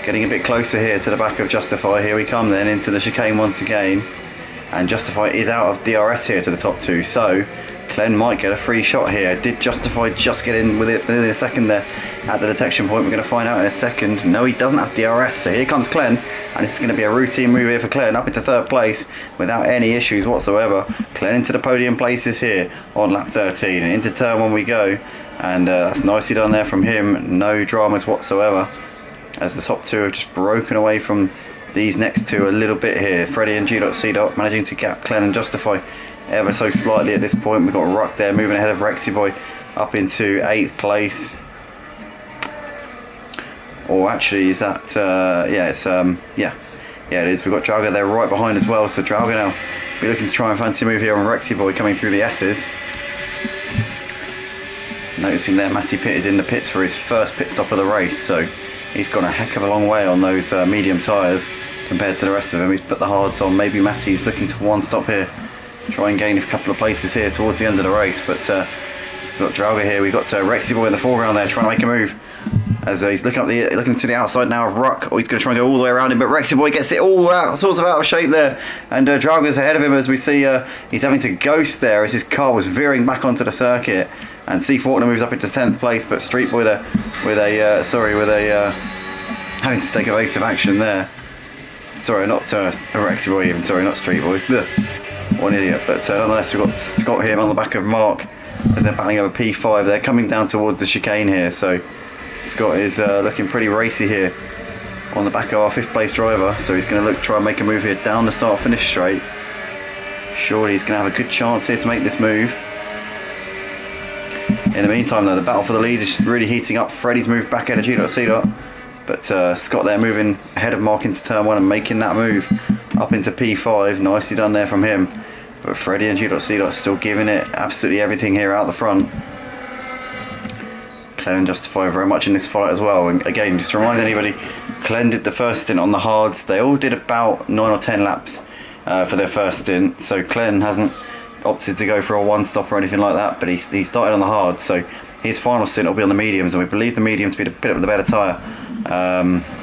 getting a bit closer here to the back of Justify. Here we come then into the chicane once again, and Justify is out of DRS here to the top 2, so Glenn might get a free shot here. Did Justify just get in with it within a second there at the detection point? We're going to find out in a second. No, he doesn't have DRS, so here comes Glenn, and this is going to be a routine move here for Glenn up into 3rd place without any issues whatsoever. Glenn into the podium places here on lap 13, and into turn 1 we go, and that's nicely done there from him. No dramas whatsoever, as the top 2 have just broken away from these next 2 a little bit here. Freddie and G.C. managing to gap Glenn and Justify ever so slightly at this point. We've got Ruck there moving ahead of Rexy Boy up into 8th place. Or actually, is that yeah, it's yeah it is. We've got Drauga there right behind as well, so Drauga now be looking to try and fancy move here on Rexy Boy coming through the S's. Noticing there Matty Pitt is in the pits for his first pit stop of the race, so he's gone a heck of a long way on those medium tyres compared to the rest of them. He's put the hards on. Maybe Matty's looking to one stop here, try and gain a couple of places here towards the end of the race, but we've got Drauga here. We've got Rexy Boy in the foreground there trying to make a move, as he's looking to the outside now of Ruck. He's going to try and go all the way around him, but Rexy Boy gets it all out, sort of out of shape there, and Drauga's ahead of him, as we see he's having to ghost there as his car was veering back onto the circuit, and C. Faulkner moves up into 10th place, but Street Boy there with a having to take evasive action there. Sorry, not Rexy Boy even, sorry, not Street Boy. Ugh. What an idiot. But nonetheless, we've got Scott here on the back of Mark as they're battling over P5. They're coming down towards the chicane here, so Scott is looking pretty racy here on the back of our 5th place driver, so he's going to look to try and make a move here down the start finish straight. Surely he's going to have a good chance here to make this move. In the meantime though, the battle for the lead is really heating up. Freddie's moved back ahead of G.C. But Scott there moving ahead of Mark into turn 1 and making that move up into P5. Nicely done there from him. But Freddie and G.C. are still giving it absolutely everything here out the front. Glenn and Justify very much in this fight as well. And again, just to remind anybody, Glenn did the first stint on the hards. They all did about 9 or 10 laps for their first stint. So Glenn hasn't opted to go for a one stop or anything like that, but he started on the hards. So his final stint will be on the mediums, and we believe the mediums to be a bit of the better tyre.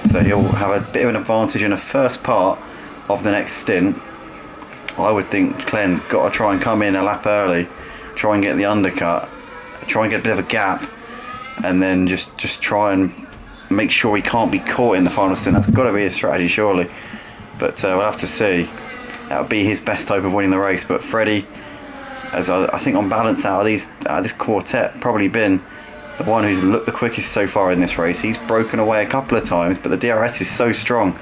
So he'll have a bit of an advantage in the first part of the next stint. I would think Glenn's got to try and come in a lap early, try and get the undercut, try and get a bit of a gap, and then just try and make sure he can't be caught in the final stint. That's got to be his strategy, surely. But we'll have to see. That would be his best hope of winning the race. But Freddie, as I think on balance out of this quartet, probably been the one who's looked the quickest so far in this race. He's broken away a couple of times, but the DRS is so strong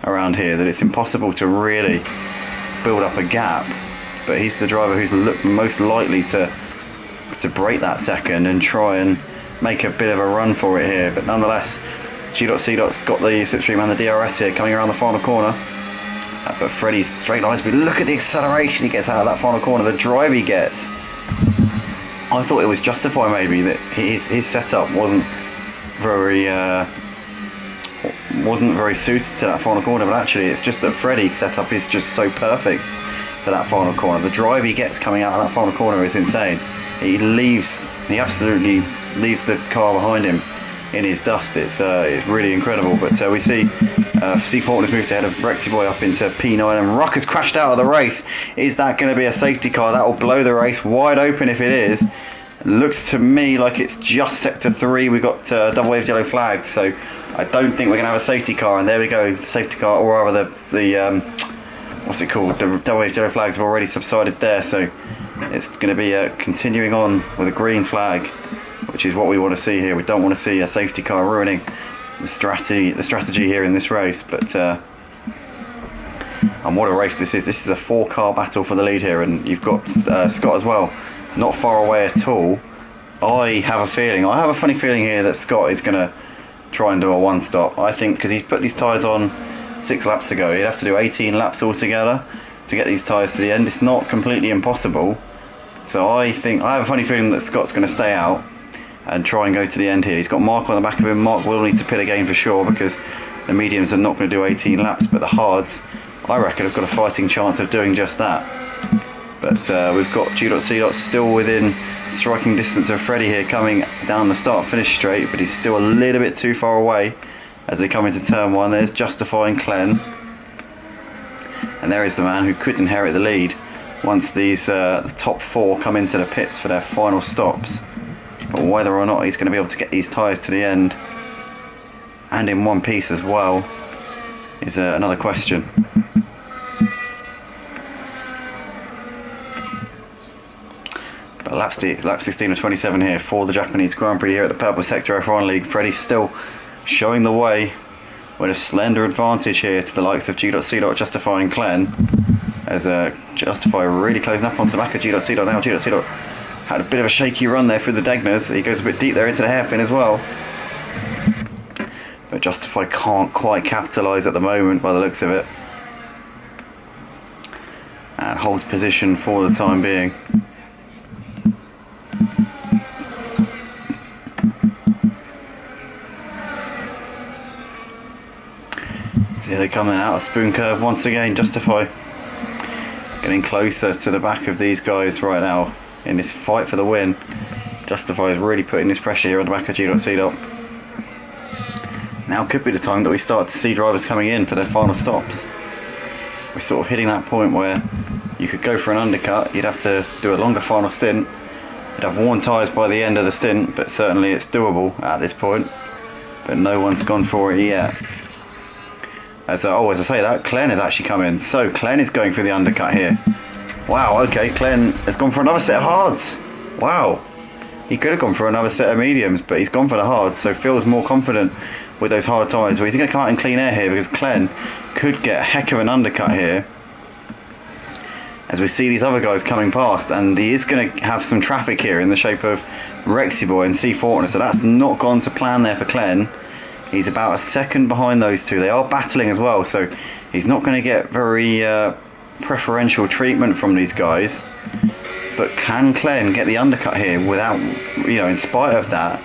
around here that it's impossible to really build up a gap. But he's the driver who's looked most likely to break that second and try and make a bit of a run for it here. But nonetheless, G.C.'s got the slipstream and the DRS here coming around the final corner. But Freddie's straight line speed. Look at the acceleration he gets out of that final corner. The drive he gets. I thought it was Justify maybe that his setup wasn't very suited to that final corner, but actually it's just that Freddie's setup is just so perfect for that final corner. The drive he gets coming out of that final corner is insane. He absolutely leaves the car behind him in his dust. It's really incredible. But we see C4 has moved ahead of Rexy Boy up into P9, and Ruck has crashed out of the race. Is that going to be a safety car? That will blow the race wide open if it is. Looks to me like it's just sector 3. We've got double waved yellow flags, so I don't think we're going to have a safety car. And there we go, the safety car, or rather the what's it called? The double waved yellow flags have already subsided there, so it's going to be continuing on with a green flag, which is what we want to see here. We don't want to see a safety car ruining the strategy here in this race. But and what a race this is. This is a 4-car battle for the lead here, and you've got Scott as well, not far away at all. I have a funny feeling here that Scott is going to try and do a one-stop. I think because he's put these tyres on 6 laps ago, he'd have to do 18 laps altogether to get these tyres to the end. It's not completely impossible. So I have a funny feeling that Scott's going to stay out and try and go to the end here. He's got Mark on the back of him. Mark will need to pit again for sure, because the mediums are not going to do 18 laps, but the hards, I reckon, have got a fighting chance of doing just that. But we've got G.C. still within striking distance of Freddie here, coming down the start-finish straight, but he's still a little bit too far away as they come into turn 1. There's Justify and Clen, and there is the man who could inherit the lead once these the top 4 come into the pits for their final stops. But whether or not he's going to be able to get these tyres to the end and in one piece as well is another question. But lap 16 of 27 here for the Japanese Grand Prix here at the Purple Sector F1 League. Freddie's still showing the way with a slender advantage here to the likes of G.C. Justify and Clen, as Justify really closing up onto the back of G.C. now. G.C. had a bit of a shaky run there through the Degners. He goes a bit deep there into the hairpin as well, but Justify can't quite capitalise at the moment by the looks of it, and holds position for the time being. So here they come out of Spoon Curve once again. Justify getting closer to the back of these guys right now in this fight for the win. Justify is really putting this pressure here on the back of G.C. Now could be the time that we start to see drivers coming in for their final stops. We're sort of hitting that point where you could go for an undercut, you'd have to do a longer final stint, you'd have worn tyres by the end of the stint, but certainly it's doable at this point. But no one's gone for it yet. As I say that, Clen has actually come in. So Clen is going for the undercut here. Wow, okay, Clen has gone for another set of hards. Wow. He could have gone for another set of mediums, but he's gone for the hards, so feels more confident with those hard tyres. Well, he's going to come out in clean air here, because Clen could get a heck of an undercut here, as we see these other guys coming past, and he is going to have some traffic here in the shape of Rexy Boy and C4, so that's not gone to plan there for Clen. He's about a second behind those two. They are battling as well, so he's not going to get very preferential treatment from these guys. But can Clen get the undercut here without, in spite of that?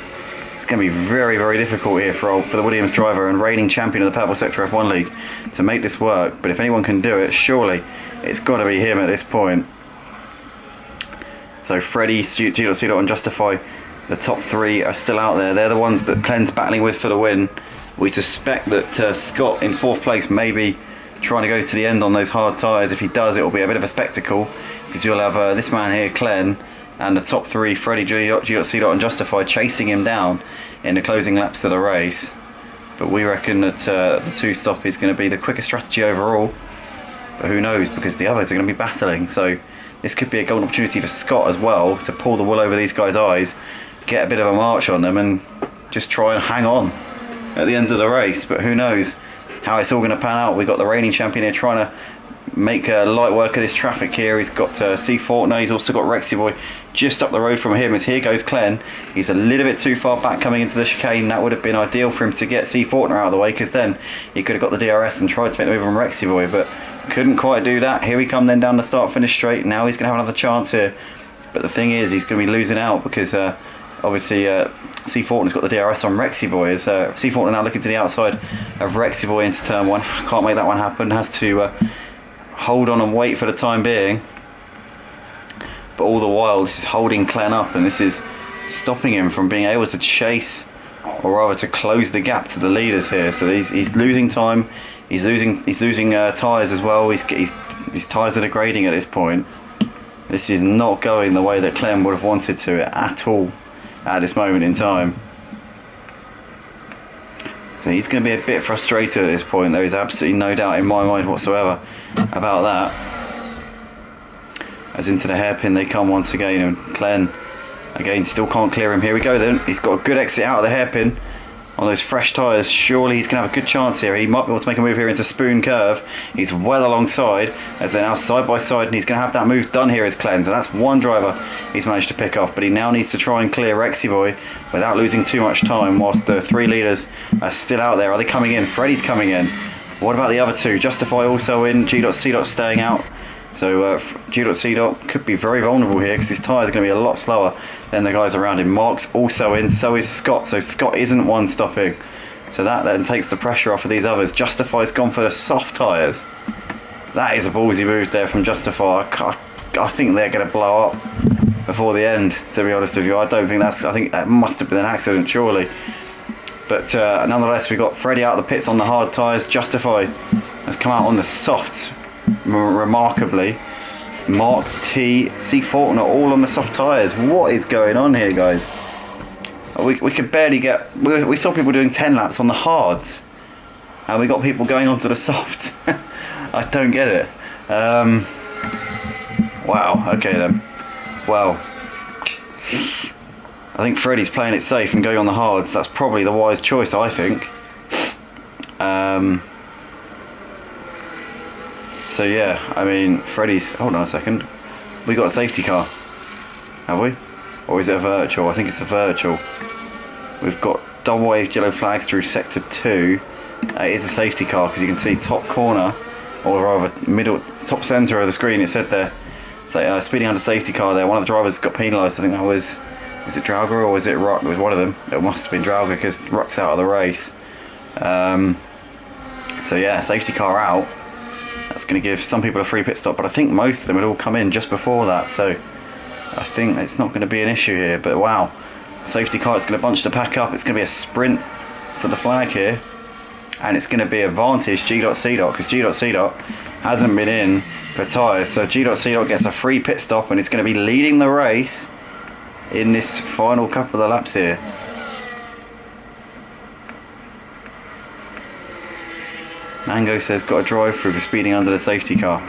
It's going to be very, very difficult here for the Williams driver and reigning champion of the Purple Sector F1 League to make this work. But if anyone can do it, surely it's got to be him at this point. So Freddie, G.C. and Justify, the top 3 are still out there. They're the ones that Clen's battling with for the win. We suspect that Scott in 4th place may be trying to go to the end on those hard tyres. If he does, it will be a bit of a spectacle, because you'll have this man here, Clen, and the top 3, Freddie, G.C. and Justify, chasing him down in the closing laps of the race. But we reckon that the 2-stop is going to be the quicker strategy overall. But who knows, because the others are going to be battling. So this could be a golden opportunity for Scott as well to pull the wool over these guys' eyes, get a bit of a march on them, and just try and hang on at the end of the race. But who knows how it's all going to pan out. We've got the reigning champion here trying to make light work of this traffic here. He's got C4. No, he's also got Rexy Boy just up the road from him. As here goes Clen. He's a little bit too far back coming into the chicane. That would have been ideal for him to get C4 out of the way, because then he could have got the DRS and tried to make the move on Rexy Boy, but couldn't quite do that. Here we come then down the start finish straight. Now he's going to have another chance here, but the thing is, he's going to be losing out because obviously C Fortin's got the DRS on Rexy Boy. As C Fortin now looking to the outside of Rexy Boy into turn 1. Can't make that one happen. Has to hold on and wait for the time being. But all the while, this is holding Clen up, and this is stopping him from being able to chase, or rather to close the gap to the leaders here. So he's losing time. He's losing tyres as well. His tyres are degrading at this point. This is not going the way that Clem would have wanted to at all at this moment in time. So he's going to be a bit frustrated at this point. There is absolutely no doubt in my mind whatsoever about that. As into the hairpin they come once again, and Clen again still can't clear him. Here we go then. He's got a good exit out of the hairpin on those fresh tyres. Surely he's going to have a good chance here. He might be able to make a move here into Spoon Curve. He's well alongside as they're now side by side, and he's going to have that move done here as Clen. So that's one driver he's managed to pick off, but he now needs to try and clear Rexy Boy without losing too much time whilst the 3 leaders are still out there. Are they coming in? Freddie's coming in. What about the other 2? Justify also in. G.C. staying out. So G.C. could be very vulnerable here because his tyres are going to be a lot slower than the guys around him. Mark's also in, so is Scott. So Scott isn't one stopping. So that then takes the pressure off of these others. Justify's gone for the soft tyres. That is a ballsy move there from Justify. I think they're going to blow up before the end, to be honest with you. I think that must have been an accident, surely. But nonetheless, we got Freddie out of the pits on the hard tyres. Justify has come out on the soft. Remarkably, Mark, T, C Fortin are all on the soft tyres. What is going on here, guys? We could barely get. We saw people doing 10 laps on the hards, and we got people going onto the softs. I don't get it. Wow. Okay then. Well, I think Freddie's playing it safe and going on the hards. That's probably the wise choice, I think. So yeah, I mean, Freddie's... Hold on a second. We got a safety car, have we? Or is it a virtual? I think it's a virtual. We've got double waved yellow flags through sector 2. It is a safety car because you can see top corner, or rather middle, top centre of the screen. It said there, so speeding under safety car there. One of the drivers got penalised. I think that was it Drauger or was it Ruck? It was one of them. It must have been Drauger because Ruck's out of the race. So yeah, safety car out. That's going to give some people a free pit stop, but I think most of them had all come in just before that, so I think it's not going to be an issue here. But wow, safety car is going to bunch the pack up. It's going to be a sprint to the flag here, and it's going to be advantage G.C. because G.C. hasn't been in for tyres, so G.C. gets a free pit stop, and it's going to be leading the race in this final couple of laps here. Mango says got a drive through for speeding under the safety car.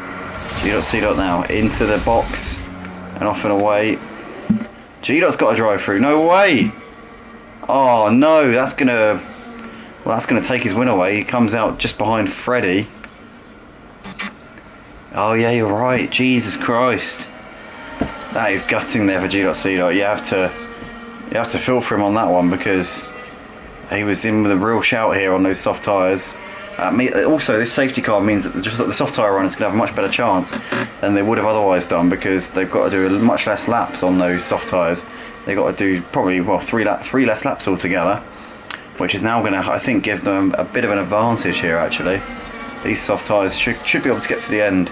G.C. now into the box and off and away. G.'s got a drive through. No way! Oh no, that's gonna take his win away. He comes out just behind Freddie. Oh yeah, you're right. Jesus Christ, that is gutting there for G.C. You have to feel for him on that one because he was in with a real shout here on those soft tyres. Also, this safety car means that the soft tyre runners can have a much better chance than they would have otherwise done because they've got to do much less laps on those soft tyres. They've got to do probably three less laps altogether, which is now going to, I think, give them a bit of an advantage here. Actually, these soft tyres should be able to get to the end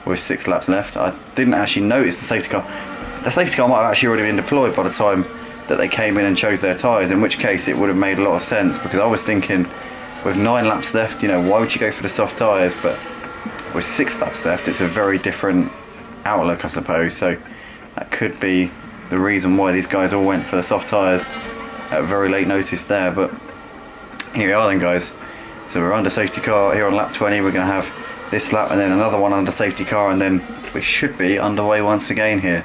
with 6 laps left. I didn't actually notice the safety car. The safety car might have actually already been deployed by the time that they came in and chose their tyres, in which case it would have made a lot of sense because I was thinking, with 9 laps left, why would you go for the soft tyres? But with 6 laps left, it's a very different outlook, I suppose. So that could be the reason why these guys all went for the soft tyres at very late notice there. But here we are then, guys. So we're under safety car here on lap 20. We're going to have this lap and then another one under safety car, and then we should be underway once again here.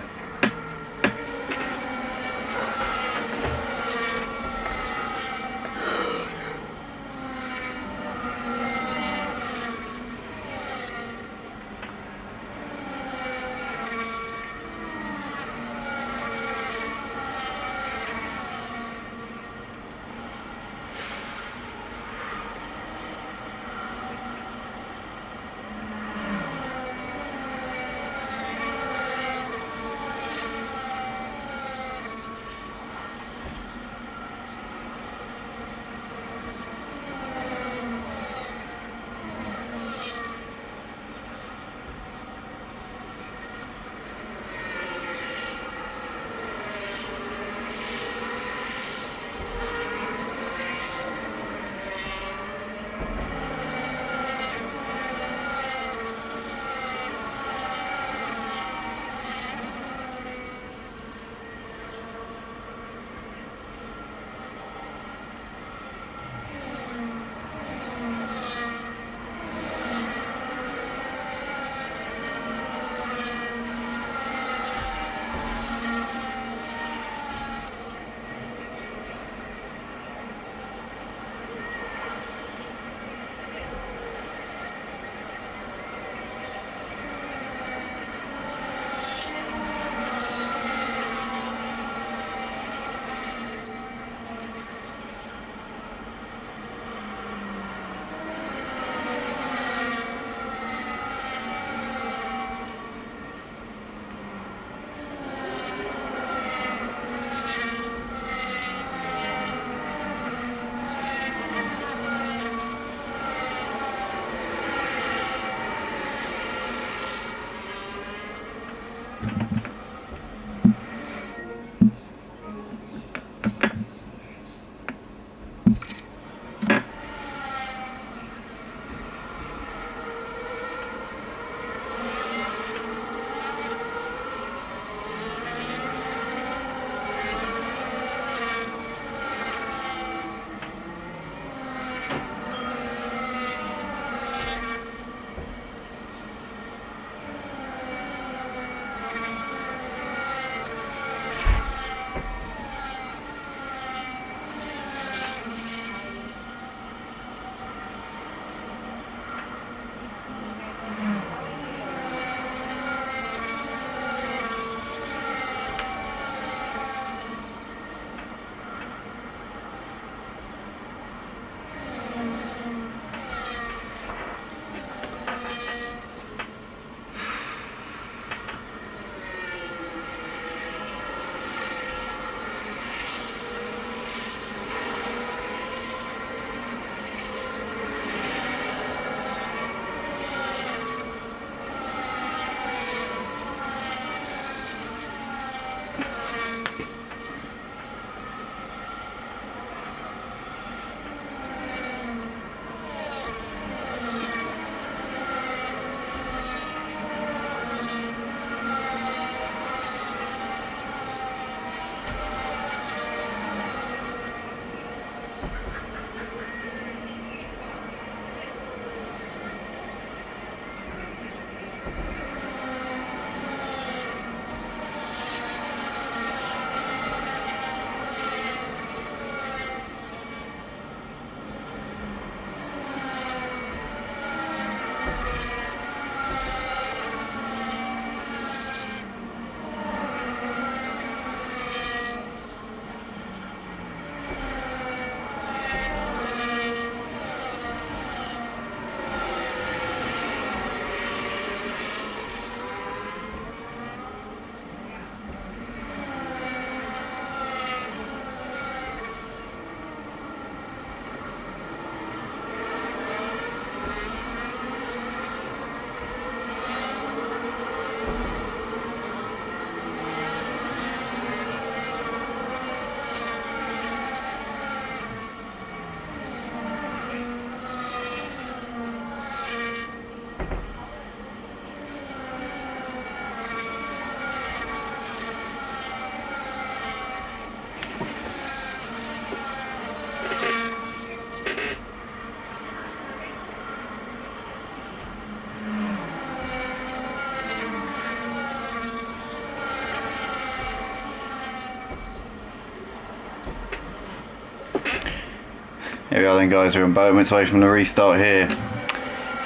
Here we are then, guys. We're moments away from the restart here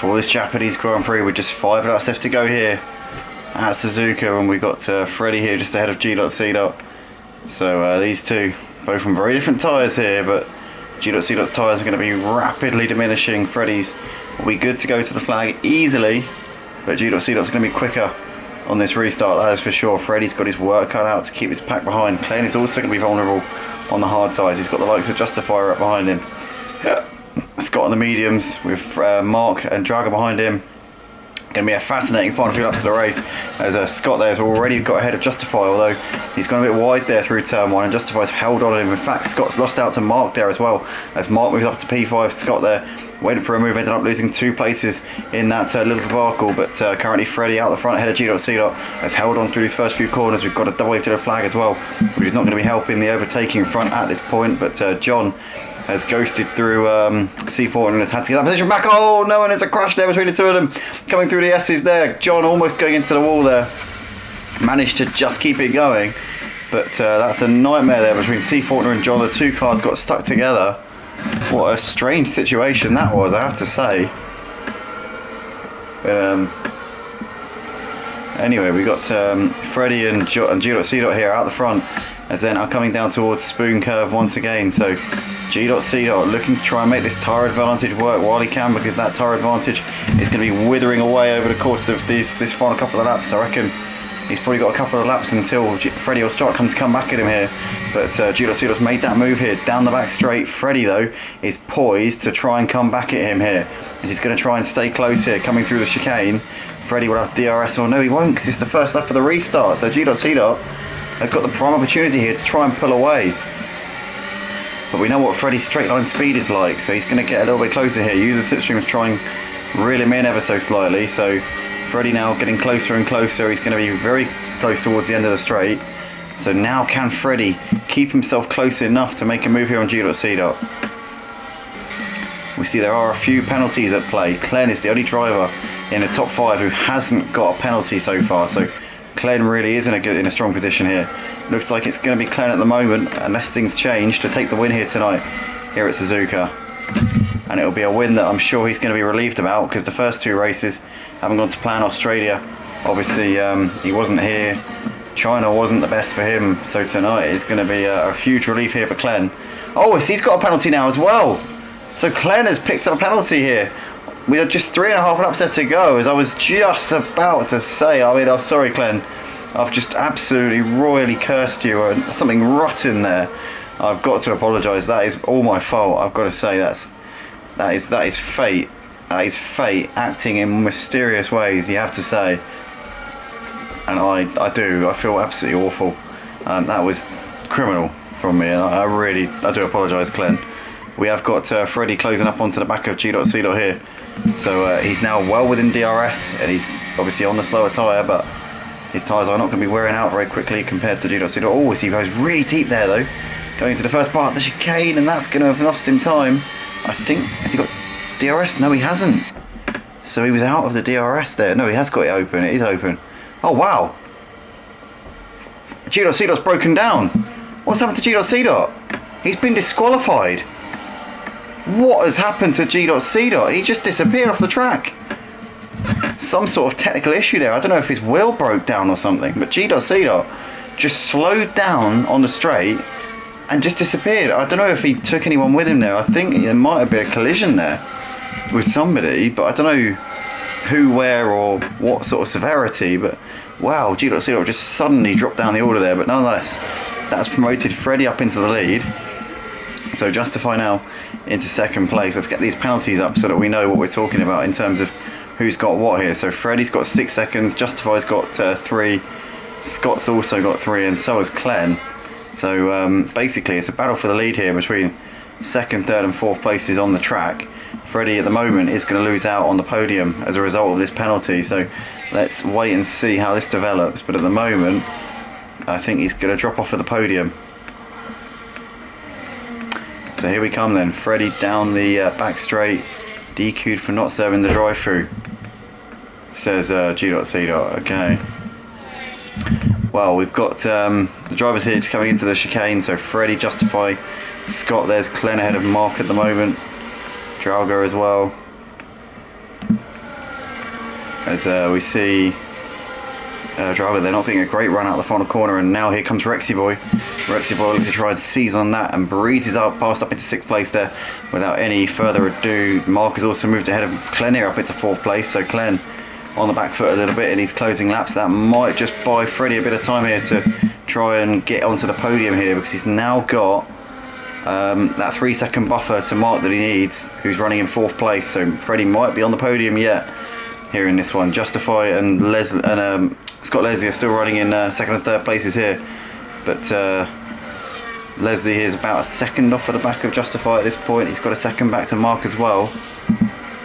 for this Japanese Grand Prix with just 5 laps left to go here at Suzuka, and we've got Freddie here just ahead of G.C. So these two both on very different tyres here, but G.C. tyres are going to be rapidly diminishing. Freddie's will be good to go to the flag easily, but G.C. is going to be quicker on this restart, that is for sure. Freddie's got his work cut out to keep his pack behind. Klein is also going to be vulnerable on the hard tyres. He's got the likes of Justifier up behind him. Scott on the mediums with Mark and Draga behind him. Going to be a fascinating final few laps to the race, as Scott there has already got ahead of Justify, although he's gone a bit wide there through turn 1, and Justify's held on him. In fact, Scott's lost out to Mark there as well, as Mark moves up to P5. Scott there waiting for a move, ended up losing 2 places in that little debacle, but currently Freddie out the front ahead of G.C. has held on through these first few corners. We've got a double wave to the flag as well, which is not going to be helping the overtaking front at this point, but John has ghosted through C4 and has had to get that position back. Oh no, and there's a crash there between the two of them. Coming through the S's there. John almost going into the wall there. Managed to just keep it going. But that's a nightmare there between C4 and John. The two cars got stuck together. What a strange situation that was, I have to say. Anyway, we got Freddie and G.C. here out the front, as then are coming down towards Spoon Curve once again. So G.C. looking to try and make this tyre advantage work while he can, because that tyre advantage is going to be withering away over the course of this final couple of laps. I reckon he's probably got a couple of laps until Freddie will start to come back at him here. But G.C. has made that move here down the back straight. Freddie though is poised to try and come back at him here, as he's going to try and stay close here coming through the chicane. Freddie will have DRS, or no he won't, because it's the first lap of the restart. So G.C. has got the prime opportunity here to try and pull away. But we know what Freddie's straight line speed is like, so he's going to get a little bit closer here. Use the slipstream to try and reel him in ever so slightly. So Freddie now getting closer and closer. He's going to be very close towards the end of the straight. So now can Freddie keep himself close enough to make a move here on G.C. We see there are a few penalties at play. Klein is the only driver in the top 5 who hasn't got a penalty so far. So Klein really is in a strong position here. Looks like it's going to be Klein at the moment, unless things change, to take the win here tonight here at Suzuka. And it'll be a win that I'm sure he's going to be relieved about, because the first 2 races haven't gone to plan. Australia, obviously he wasn't here. China wasn't the best for him, so tonight is going to be a huge relief here for Klein. Oh, he's got a penalty now as well. So Klein has picked up a penalty here. We had just 3.5 laps left to go, as I was just about to say. I mean, I'm sorry, Klein. I've just absolutely royally cursed you, or something rotten there. I've got to apologise. That is all my fault. I've got to say that is fate. That is fate acting in mysterious ways, you have to say. And I feel absolutely awful. That was criminal from me, and I do apologise, Klein. We have got Freddie closing up onto the back of G.C. here. So he's now well within DRS, and he's obviously on the slower tyre, but his tyres are not going to be wearing out very quickly compared to G.C. Oh, he goes really deep there though, going into the first part of the chicane, and that's going to have lost him time. I think, has he got DRS? No, he hasn't. So he was out of the DRS there. No, he has got it open. It is open. Oh wow, G.C.'s broken down. What's happened to G.C.? He's been disqualified. What has happened to G.C.? He just disappeared off the track. Some sort of technical issue there. I don't know if his wheel broke down or something, but G.C. just slowed down on the straight and just disappeared. I don't know if he took anyone with him there. I think there might have been a collision there with somebody, but I don't know who, where, or what sort of severity. But wow, G.C. just suddenly dropped down the order there. But nonetheless, that's promoted Freddie up into the lead. So Justify now into second place. Let's get these penalties up so that we know what we're talking about in terms of who's got what here. So Freddie's got 6 seconds, Justify's got 3, Scott's also got 3, and so has Klein. So basically it's a battle for the lead here between 2nd, 3rd and 4th places on the track. Freddie at the moment is going to lose out on the podium as a result of this penalty, so let's wait and see how this develops. But at the moment I think he's going to drop off of the podium. So here we come then, Freddie down the back straight, DQ'd for not serving the drive-through, says G.C. Okay. Well, we've got the drivers here coming into the chicane, so Freddie, Justify, Scott, there's Glenn ahead of Mark at the moment. Drago as well. As we see Drago, they're not getting a great run out of the final corner, and now here comes Rexy Boy. Rexy Boy looking to try and seize on that and breezes up past up into 6th place there without any further ado. Mark has also moved ahead of Glenn here up into 4th place, so Glenn on the back foot a little bit in his closing laps. That might just buy Freddie a bit of time here to try and get onto the podium here, because he's now got that 3-second buffer to Mark that he needs, who's running in 4th place. So Freddie might be on the podium yet here in this one. Justify and Scott Leslie are still running in 2nd and 3rd places here, but Leslie is about a second off at the back of Justify at this point. He's got a second back to Mark as well.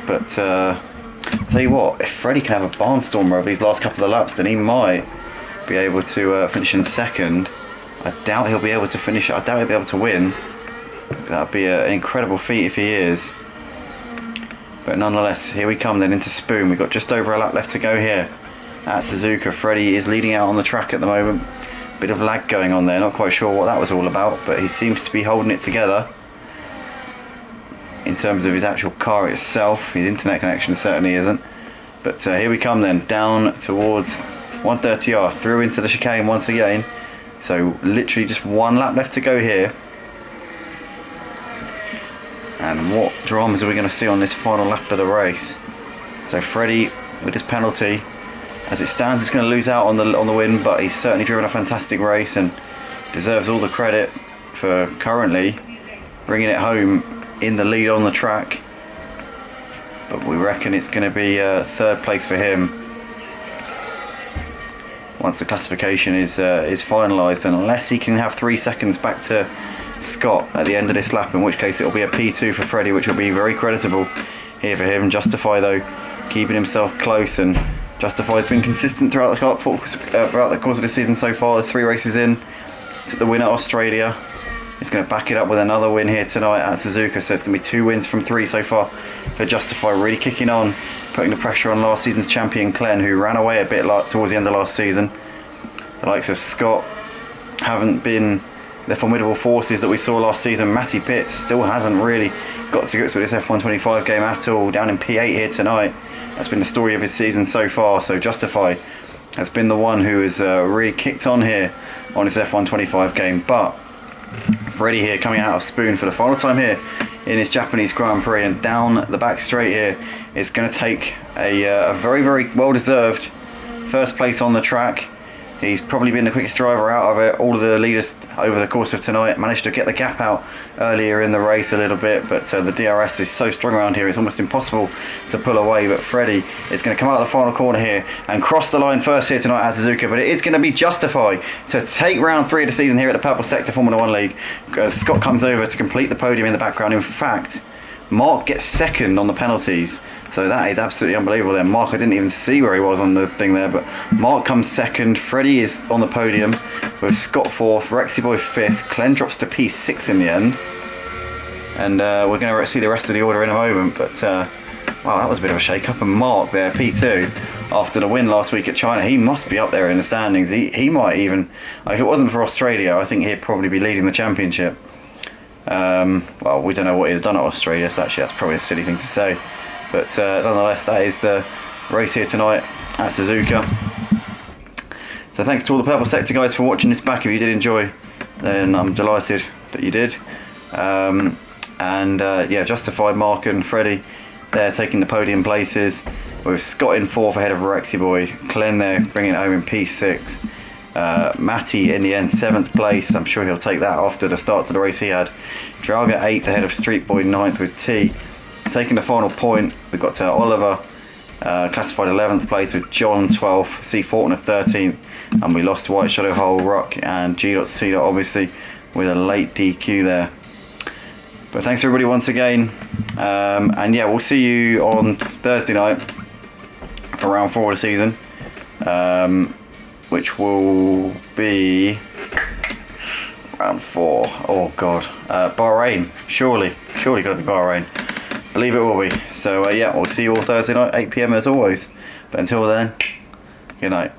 But tell you what, if Freddie can have a barnstormer over these last couple of laps, then he might be able to finish in 2nd. I doubt he'll be able to finish. I doubt he'll be able to win. That'd be an incredible feat if he is. But nonetheless, here we come then into Spoon. We've got just over a lap left to go here at Suzuka. Freddie is leading out on the track at the moment. Bit of lag going on there. Not quite sure what that was all about, but he seems to be holding it together in terms of his actual car itself. His internet connection certainly isn't. But here we come then, down towards 130R, through into the chicane once again. So literally just one lap left to go here. And what dramas are we going to see on this final lap of the race? So Freddie, with his penalty, as it stands, is going to lose out on the win, but he's certainly driven a fantastic race and deserves all the credit for currently bringing it home in the lead on the track. But we reckon it's going to be 3rd place for him once the classification is finalised, unless he can have 3 seconds back to Scott at the end of this lap, in which case it will be a P2 for Freddie, which will be very creditable here for him. Justify though keeping himself close, and Justify has been consistent throughout the course of the season so far. There's 3 races in. Took the win at Australia. He's going to back it up with another win here tonight at Suzuka, so it's going to be 2 wins from 3 so far for Justify, really kicking on, putting the pressure on last season's champion Glenn, who ran away a bit towards the end of last season. The likes of Scott haven't been the formidable forces that we saw last season. Matty Pitts still hasn't really got to grips with this F125 game at all, down in P8 here tonight. That's been the story of his season so far. So Justify has been the one who has really kicked on here on his F125 game. But Freddie here coming out of Spoon for the final time here in this Japanese Grand Prix, and down the back straight here is going to take a very, very well deserved 1st place on the track. He's probably been the quickest driver out of it. All of the leaders over the course of tonight managed to get the gap out earlier in the race a little bit, but the DRS is so strong around here it's almost impossible to pull away. But Freddie is going to come out of the final corner here and cross the line first here tonight at Suzuka, but it is going to be Justify to take round 3 of the season here at the Purple Sector Formula 1 League. Scott comes over to complete the podium in the background. In fact, Mark gets 2nd on the penalties, so that is absolutely unbelievable there. Mark, I didn't even see where he was on the thing there, but Mark comes 2nd. Freddie is on the podium with Scott 4th, Rexy Boy 5th. Glenn drops to P6 in the end, and we're going to see the rest of the order in a moment. But wow, that was a bit of a shake-up. And Mark there, P2, after the win last week at China. He must be up there in the standings. He might even, if it wasn't for Australia, I think he'd probably be leading the championship. Well, we don't know what he'd have done at Australia, so actually that's probably a silly thing to say. But nonetheless, that is the race here tonight at Suzuka. So thanks to all the Purple Sector guys for watching this back. If you did enjoy, then I'm delighted that you did. Yeah, Justify, Mark and Freddie, they're taking the podium places, with Scott in 4th ahead of Rexy Boy. Glenn there bringing it home in P6. Matty in the end 7th place. I'm sure he'll take that after the start to the race he had. Draga 8th ahead of Street Boy 9th with T. Taking the final point, we've got Oliver classified 11th place with John 12th, C. Fortner 13th, and we lost White Shadow Hole, Rock and G.C. obviously with a late DQ there. But thanks everybody once again, and yeah, we'll see you on Thursday night for round 4 of the season, which will be round 4. Oh god, Bahrain. Surely got to be Bahrain. Believe it will be. So yeah, we'll see you all Thursday night, 8 PM as always. But until then, good night.